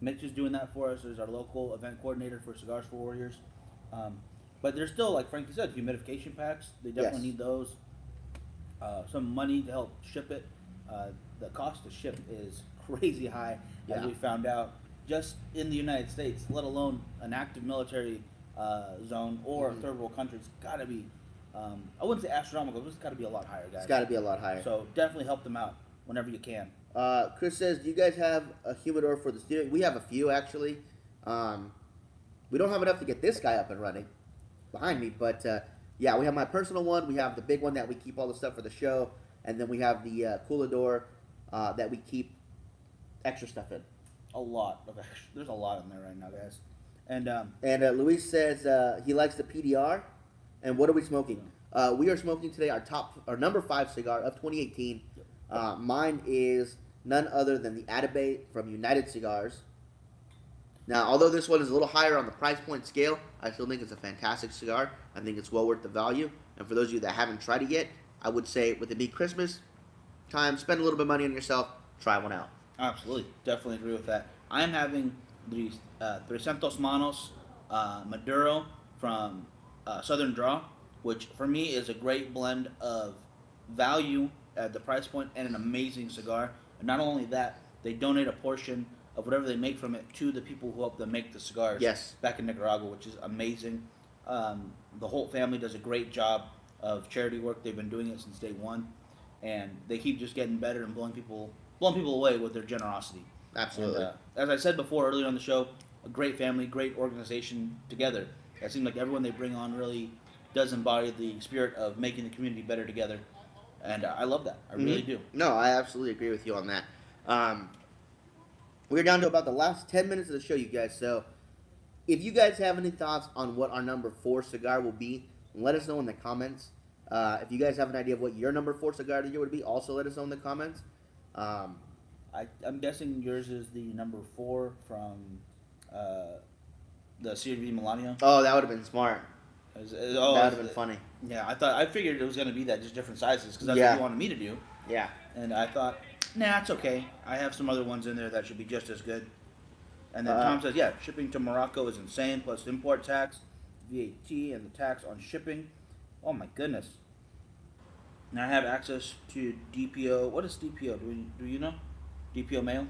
Mitch is doing that for us. There's our local event coordinator for Cigars for Warriors. But there's still, like Frankie said, humidification packs. They definitely need those. Some money to help ship it. The cost to ship is crazy high, as we found out, just in the United States, let alone an active military zone or a third world country. It's got to be, I wouldn't say astronomical, but it's got to be a lot higher, guys. It's got to be a lot higher. So definitely help them out whenever you can. Chris says, "Do you guys have a humidor for the studio?" We have a few, actually. We don't have enough to get this guy up and running behind me, but yeah, we have my personal one. We have the big one that we keep all the stuff for the show, and then we have the coolador that we keep extra stuff in. A lot of extra. There's a lot in there right now, guys. And Luis says he likes the PDR. And what are we smoking? We are smoking today our number 5 cigar of 2018. Mine is none other than the Atabey from United Cigars. Now, although this one is a little higher on the price point scale, I still think it's a fantastic cigar. I think it's well worth the value. And for those of you that haven't tried it yet, I would say with it being Christmas time, spend a little bit of money on yourself, try one out. Absolutely. Definitely agree with that. I'm having the 300 Manos Maduro from Southern Draw, which for me is a great blend of value at the price point and an amazing cigar. And not only that, they donate a portion of whatever they make from it to the people who help them make the cigars back in Nicaragua, which is amazing. The whole family does a great job of charity work. They've been doing it since day one, and they keep just getting better and blowing people away with their generosity. Absolutely. And, as I said before earlier on the show, a great family, great organization together. It seems like everyone they bring on really does embody the spirit of making the community better together, and I love that. I really do. No, I absolutely agree with you on that. We're down to about the last 10 minutes of the show, you guys. So if you guys have any thoughts on what our number 4 cigar will be, let us know in the comments. If you guys have an idea of what your number 4 cigar of the year would be, also let us know in the comments. Um, I'm guessing yours is the number 4 from the CRV Milano. oh, that would have been smart. That That would have been funny. Yeah, I figured it was gonna be that, just different sizes, because that's Yeah. what you wanted me to do. Yeah. And I thought, nah, it's okay. I have some other ones in there that should be just as good. And then Uh, Tom says, yeah, shipping to Morocco is insane, plus import tax, VAT, and the tax on shipping. Oh my goodness. And I have access to DPO. What is DPO? Do you know? DPO mail?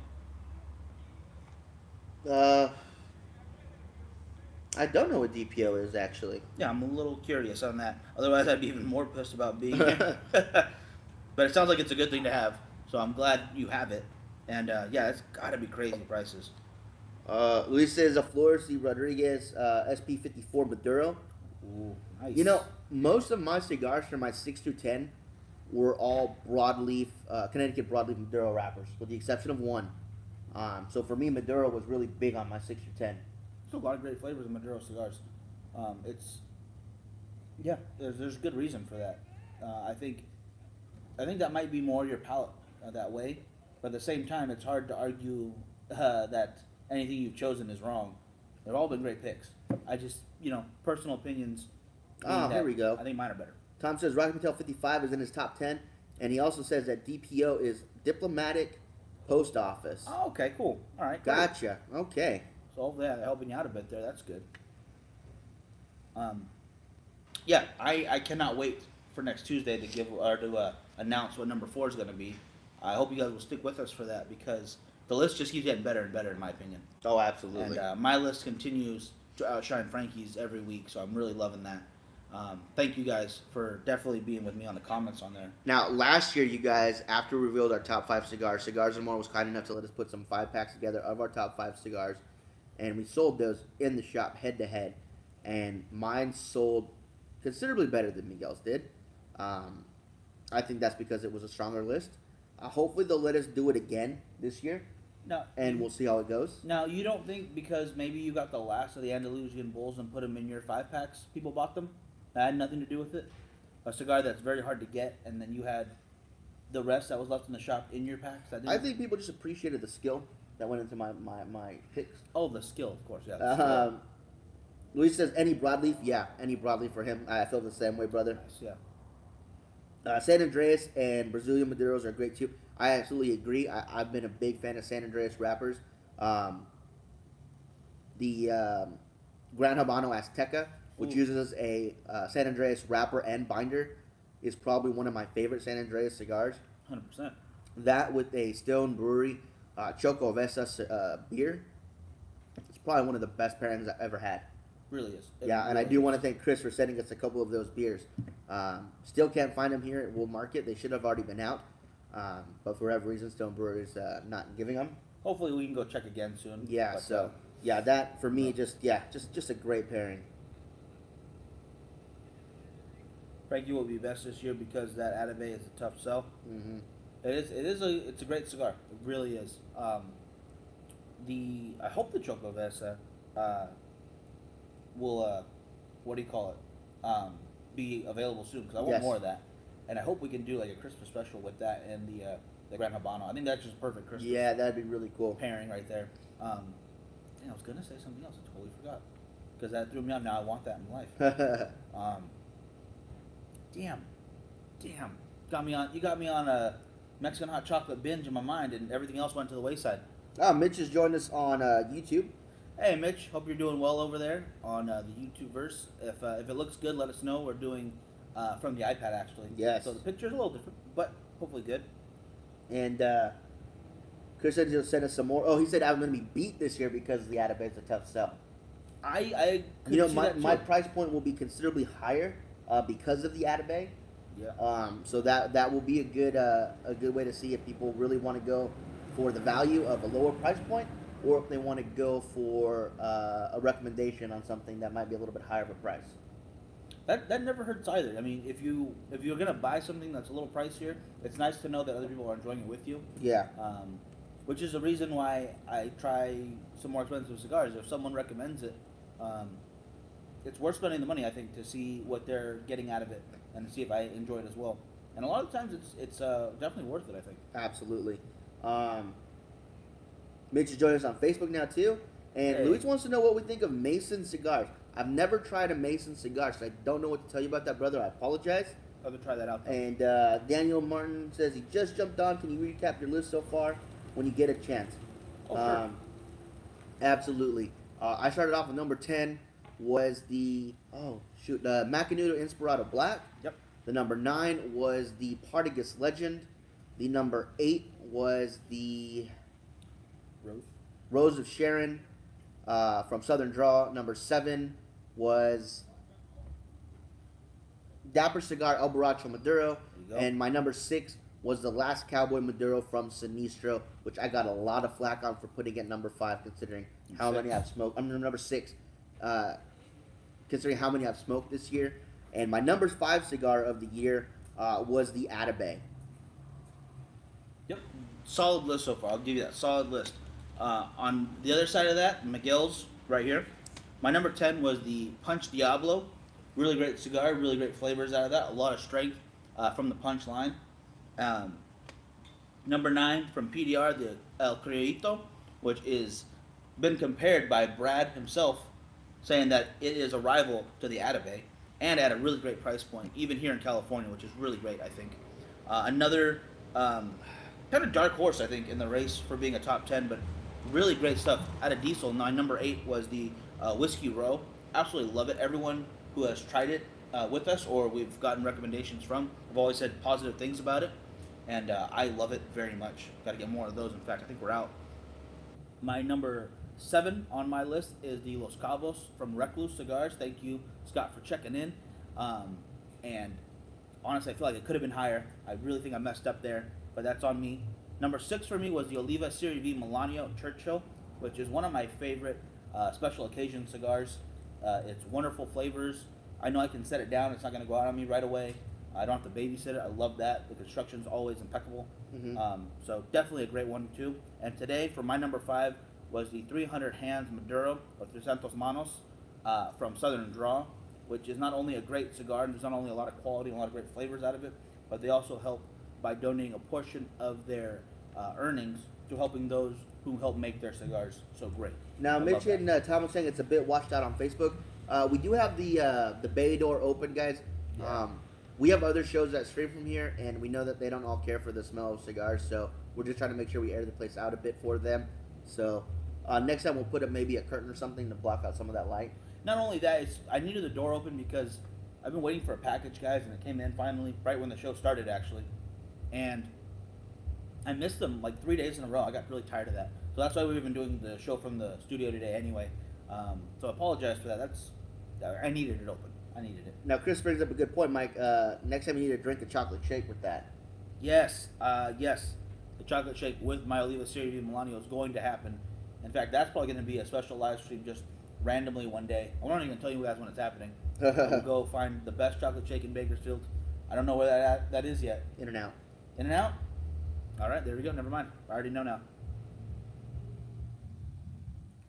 I don't know what DPO is actually. Yeah, I'm a little curious on that. Otherwise, I'd be even more pissed about being here. But it sounds like it's a good thing to have, so I'm glad you have it. And yeah, it's got to be crazy prices. Luis says a Flores y Rodriguez SP54 Maduro. Ooh, nice. You know, most of my cigars from my 6 through 10 were all broadleaf, Connecticut broadleaf Maduro wrappers, with the exception of one. So for me, Maduro was really big on my 6 through 10. There's a lot of great flavors in Maduro cigars. Yeah, there's good reason for that. I think that might be more your palate that way, but at the same time, it's hard to argue that anything you've chosen is wrong. They've all been great picks. I just, personal opinions. Oh, here we go. I think mine are better. Tom says Rocky Patel 55 is in his top 10, and he also says that DPO is diplomatic post office. Oh, okay, cool. All right, great. Gotcha. Okay. So hopefully they're helping you out a bit there. That's good. Yeah, I cannot wait for next Tuesday to give or to announce what number 4 is going to be. I hope you guys will stick with us for that, because the list just keeps getting better and better, in my opinion. Oh, absolutely. And my list continues to outshine Frankie's every week, so I'm really loving that. Thank you guys for definitely being with me on the comments on there. Now, last year, you guys, after we revealed our top 5 cigars, Cigars and More was kind enough to let us put some 5-packs together of our top 5 cigars, and we sold those in the shop head to head, and mine sold considerably better than Miguel's did. I think that's because it was a stronger list. Hopefully, they'll let us do it again this year, Now, and we'll see how it goes. Now, you don't think because maybe you got the last of the Andalusian Bulls and put them in your 5-packs, people bought them? That had nothing to do with it? A cigar that's very hard to get, and then you had the rest that was left in the shop in your packs? I think people just appreciated the skill that went into my picks. Oh, the skill, of course, yeah. the skill. Luis says any broadleaf, yeah, any broadleaf for him. I feel the same way, brother. Nice, yeah. San Andreas and Brazilian Maduros are great too. I absolutely agree. I've been a big fan of San Andreas wrappers. The Gran Habano Azteca, which uses a San Andreas wrapper and binder, is probably one of my favorite San Andreas cigars. 100%. That with a Stone Brewery Choco Vesa beer, it's probably one of the best pairings I've ever had. Really is. Yeah, and I do want to thank Chris for sending us a couple of those beers. Still can't find them here at Wool Market. They should have already been out. But for whatever reason, Stone Brewery is not giving them. Hopefully we can go check again soon. Yeah, but, so, yeah, that for me, just a great pairing. Frankie will be best this year because that Atabey is a tough sell. Mm-hmm. It's a great cigar. It really is. I hope the Choco Vesa will be available soon, because I want Yes. more of that, and I hope we can do like a Christmas special with that and the Gran Habano. I think that's just perfect Christmas. Yeah, that'd be really cool. Pairing right there. I was gonna say something else. I totally forgot, because that threw me off. Now I want that in life. Damn, you got me on a Mexican hot chocolate binge in my mind, and everything else went to the wayside. Mitch has joined us on YouTube. Hey Mitch, hope you're doing well over there on the YouTube verse. If it looks good, let us know. We're doing from the iPad actually. Yes. So the picture's a little different, but hopefully good. And Chris said he'll send us some more. Oh, he said I'm going to be beat this year because the Atabey is a tough sell. I could You know, see my, that my too. price point will be considerably higher because of the Atabey. Yeah. So that will be a good way to see if people really want to go for the value of a lower price point, or if they want to go for a recommendation on something that might be a little bit higher of a price. That never hurts either. I mean, if you're gonna buy something that's a little pricier, it's nice to know that other people are enjoying it with you. Yeah. which is the reason why I try some more expensive cigars. If someone recommends it, um, it's worth spending the money, I think, to see what they're getting out of it and see if I enjoy it as well. And a lot of times, it's definitely worth it, I think. Absolutely. Mitch is joining us on Facebook now too, and Hey. Luis wants to know what we think of Mason cigars. I've never tried a Mason cigar, so I don't know what to tell you about that, brother. I apologize. I'll have to try that out. Though. And Daniel Martin says he just jumped on. Can you recap your list so far when you get a chance? Oh, sure. Absolutely. I started off with number 10 was the Macanudo Inspirado Black. Yep. The number 9 was the Partagas Legend. The number 8 was the Rose of Sharon from Southern Draw. Number 7 was Dapper Cigar El Borracho Maduro. And my number 6 was the Last Cowboy Maduro from Sinistro, which I got a lot of flack on for putting at number 5, considering how many I've smoked. I'm number 6, considering how many I've smoked this year. And my number 5 cigar of the year was the Atabey. Yep. Solid list so far. I'll give you that solid list. On the other side of that, Miguel's right here. My number 10 was the Punch Diablo. Really great cigar, really great flavors out of that. A lot of strength from the punch line. Number 9 from PDR, the El Criolito, which is been compared by Brad himself, saying that it is a rival to the Atabey and at a really great price point, even here in California, which is really great, I think. Another kind of dark horse, I think, in the race for being a top 10, but really great stuff. Out of Diesel, my number 8 was the Whiskey Row. Absolutely love it. Everyone who has tried it with us or we've gotten recommendations from have always said positive things about it, and I love it very much. Got to get more of those. In fact, I think we're out. My number 7 on my list is the Los Cabos from Recluse Cigars. Thank you, Scott, for checking in. And honestly, I feel like it could have been higher. I really think I messed up there, but that's on me. Number 6 for me was the Oliva Serie V Melanio Churchill, which is one of my favorite special occasion cigars. It's wonderful flavors. I know I can set it down. It's not going to go out on me right away. I don't have to babysit it. I love that. The construction's always impeccable. Mm-hmm. So definitely a great one too. And today, for my number 5, was the 300 Hands Maduro or 300 Manos from Southern Draw, which is not only a great cigar, and there's not only a lot of quality and a lot of great flavors out of it, but they also help by donating a portion of their earnings to helping those who help make their cigars so great. Now, Mitch and Tom was saying it's a bit washed out on Facebook. We do have the bay door open, guys. Yeah. We have other shows that stream from here, and we know that they don't all care for the smell of cigars, so we're just trying to make sure we air the place out a bit for them. So next time we'll put up maybe a curtain or something to block out some of that light. Not only that, I needed the door open because I've been waiting for a package, guys, and it came in finally right when the show started, actually. And I missed them like 3 days in a row. I got really tired of that. So that's why we've been doing the show from the studio today anyway. So I apologize for that. I needed it open. I needed it. Now, Chris brings up a good point, Mike. Next time you need to drink a chocolate shake with that. Yes, yes. The chocolate shake with my Oliva Serie V Melanio is going to happen. In fact, that's probably going to be a special live stream just randomly one day. I won't even tell you guys when it's happening. We'll go find the best chocolate shake in Bakersfield. I don't know where that is yet. In and out. In and out? All right, there we go. Never mind. I already know now.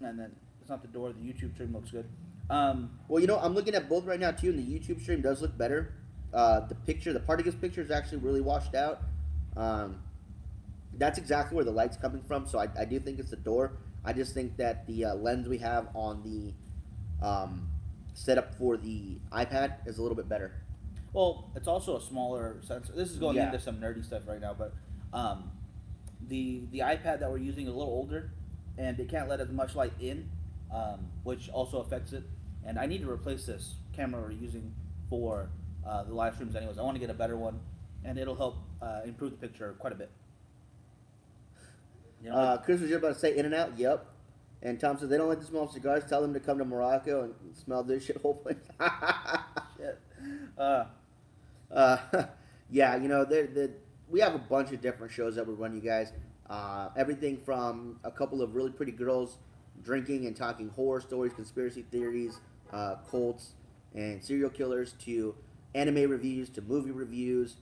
And then it's not the door. The YouTube stream looks good. Well, I'm looking at both right now too, and the YouTube stream does look better. The Partagas picture is actually really washed out. That's exactly where the light's coming from, so I do think it's the door. I just think that the lens we have on the setup for the iPad is a little bit better. Well, it's also a smaller sensor. This is going into some nerdy stuff right now, but the iPad that we're using is a little older, and it can't let as much light in, which also affects it. And I need to replace this camera we're using for the live streams anyways. I want to get a better one, and it'll help improve the picture quite a bit. Chris was just about to say in and out. Yep. And Tom says they don't like the smell of cigars. Tell them to come to Morocco and smell this shit whole place. Shit. Yeah, we have a bunch of different shows that we run, you guys. Everything from a couple of really pretty girls drinking and talking horror stories, conspiracy theories, cults, and serial killers, to anime reviews, to movie reviews,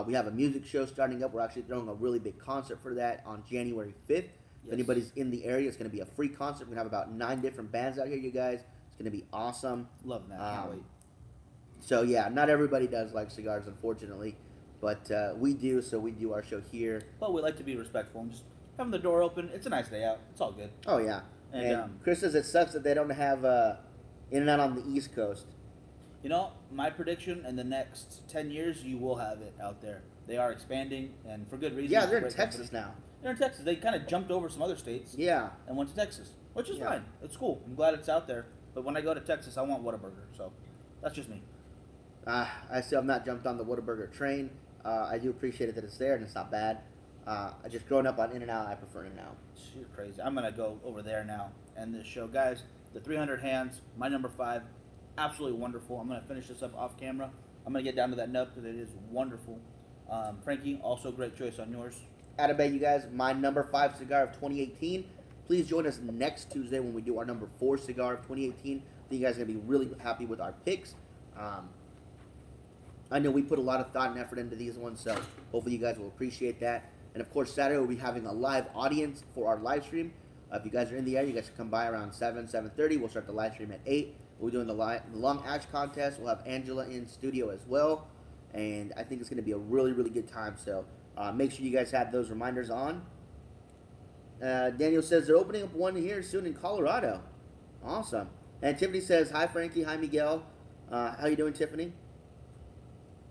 We have a music show starting up. We're actually throwing a really big concert for that on January 5th. If anybody's in the area, it's going to be a free concert. We're going to have about 9 different bands out here, you guys. It's going to be awesome. Love that. Can't wait. So, yeah, not everybody does like cigars, unfortunately. But we do, so we do our show here. But we like to be respectful and just having the door open. It's a nice day out. It's all good. Oh, yeah. And Chris says it sucks that they don't have In-N-Out on the East Coast. You know, my prediction in the next 10 years, you will have it out there. They are expanding, and for good reason. Yeah, they're in Texas now. They're in Texas. They kind of jumped over some other states. Yeah. And went to Texas, which is fine. It's cool. I'm glad it's out there. But when I go to Texas, I want Whataburger. So that's just me. I still have not jumped on the Whataburger train. I do appreciate it that it's there, and it's not bad. I just growing up on In-N-Out, I prefer In-N-Out. You're crazy. I'm going to go over there now and this show. Guys, the 300 hands, my number 5. Absolutely wonderful. I'm going to finish this up off camera. I'm going to get down to that nub because it is wonderful. Frankie, also great choice on yours. Atabay, you guys, my number 5 cigar of 2018. Please join us next Tuesday when we do our number 4 cigar of 2018. I think you guys are going to be really happy with our picks. I know we put a lot of thought and effort into these ones, so hopefully you guys will appreciate that. And of course, Saturday we'll be having a live audience for our live stream. If you guys are in the area, you guys can come by around 7:30. We'll start the live stream at 8. We're doing the long ash contest. We'll have Angela in studio as well, and I think it's going to be a really, really good time. So make sure you guys have those reminders on. Daniel says they're opening up one here soon in Colorado. Awesome. And Tiffany says, hi, Frankie. Hi, Miguel. How you doing, Tiffany?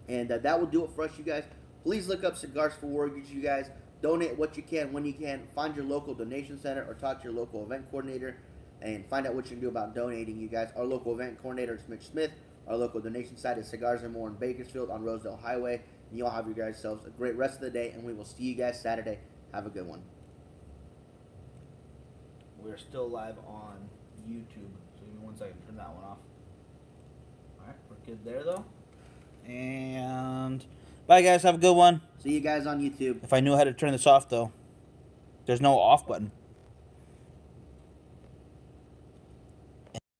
And that will do it for us, you guys. Please look up Cigars for Warriors, you guys. Donate what you can when you can. Find your local donation center or talk to your local event coordinator and find out what you can do about donating, you guys. Our local event coordinator is Mitch Smith. Our local donation site is Cigars and More in Bakersfield on Rosedale Highway. And you all have you guys yourselves a great rest of the day, and we will see you guys Saturday. Have a good one. We're still live on YouTube, so give me 1 second to turn that one off. Alright, we're good there though. And bye guys, have a good one. See you guys on YouTube. If I knew how to turn this off though, there's no off button.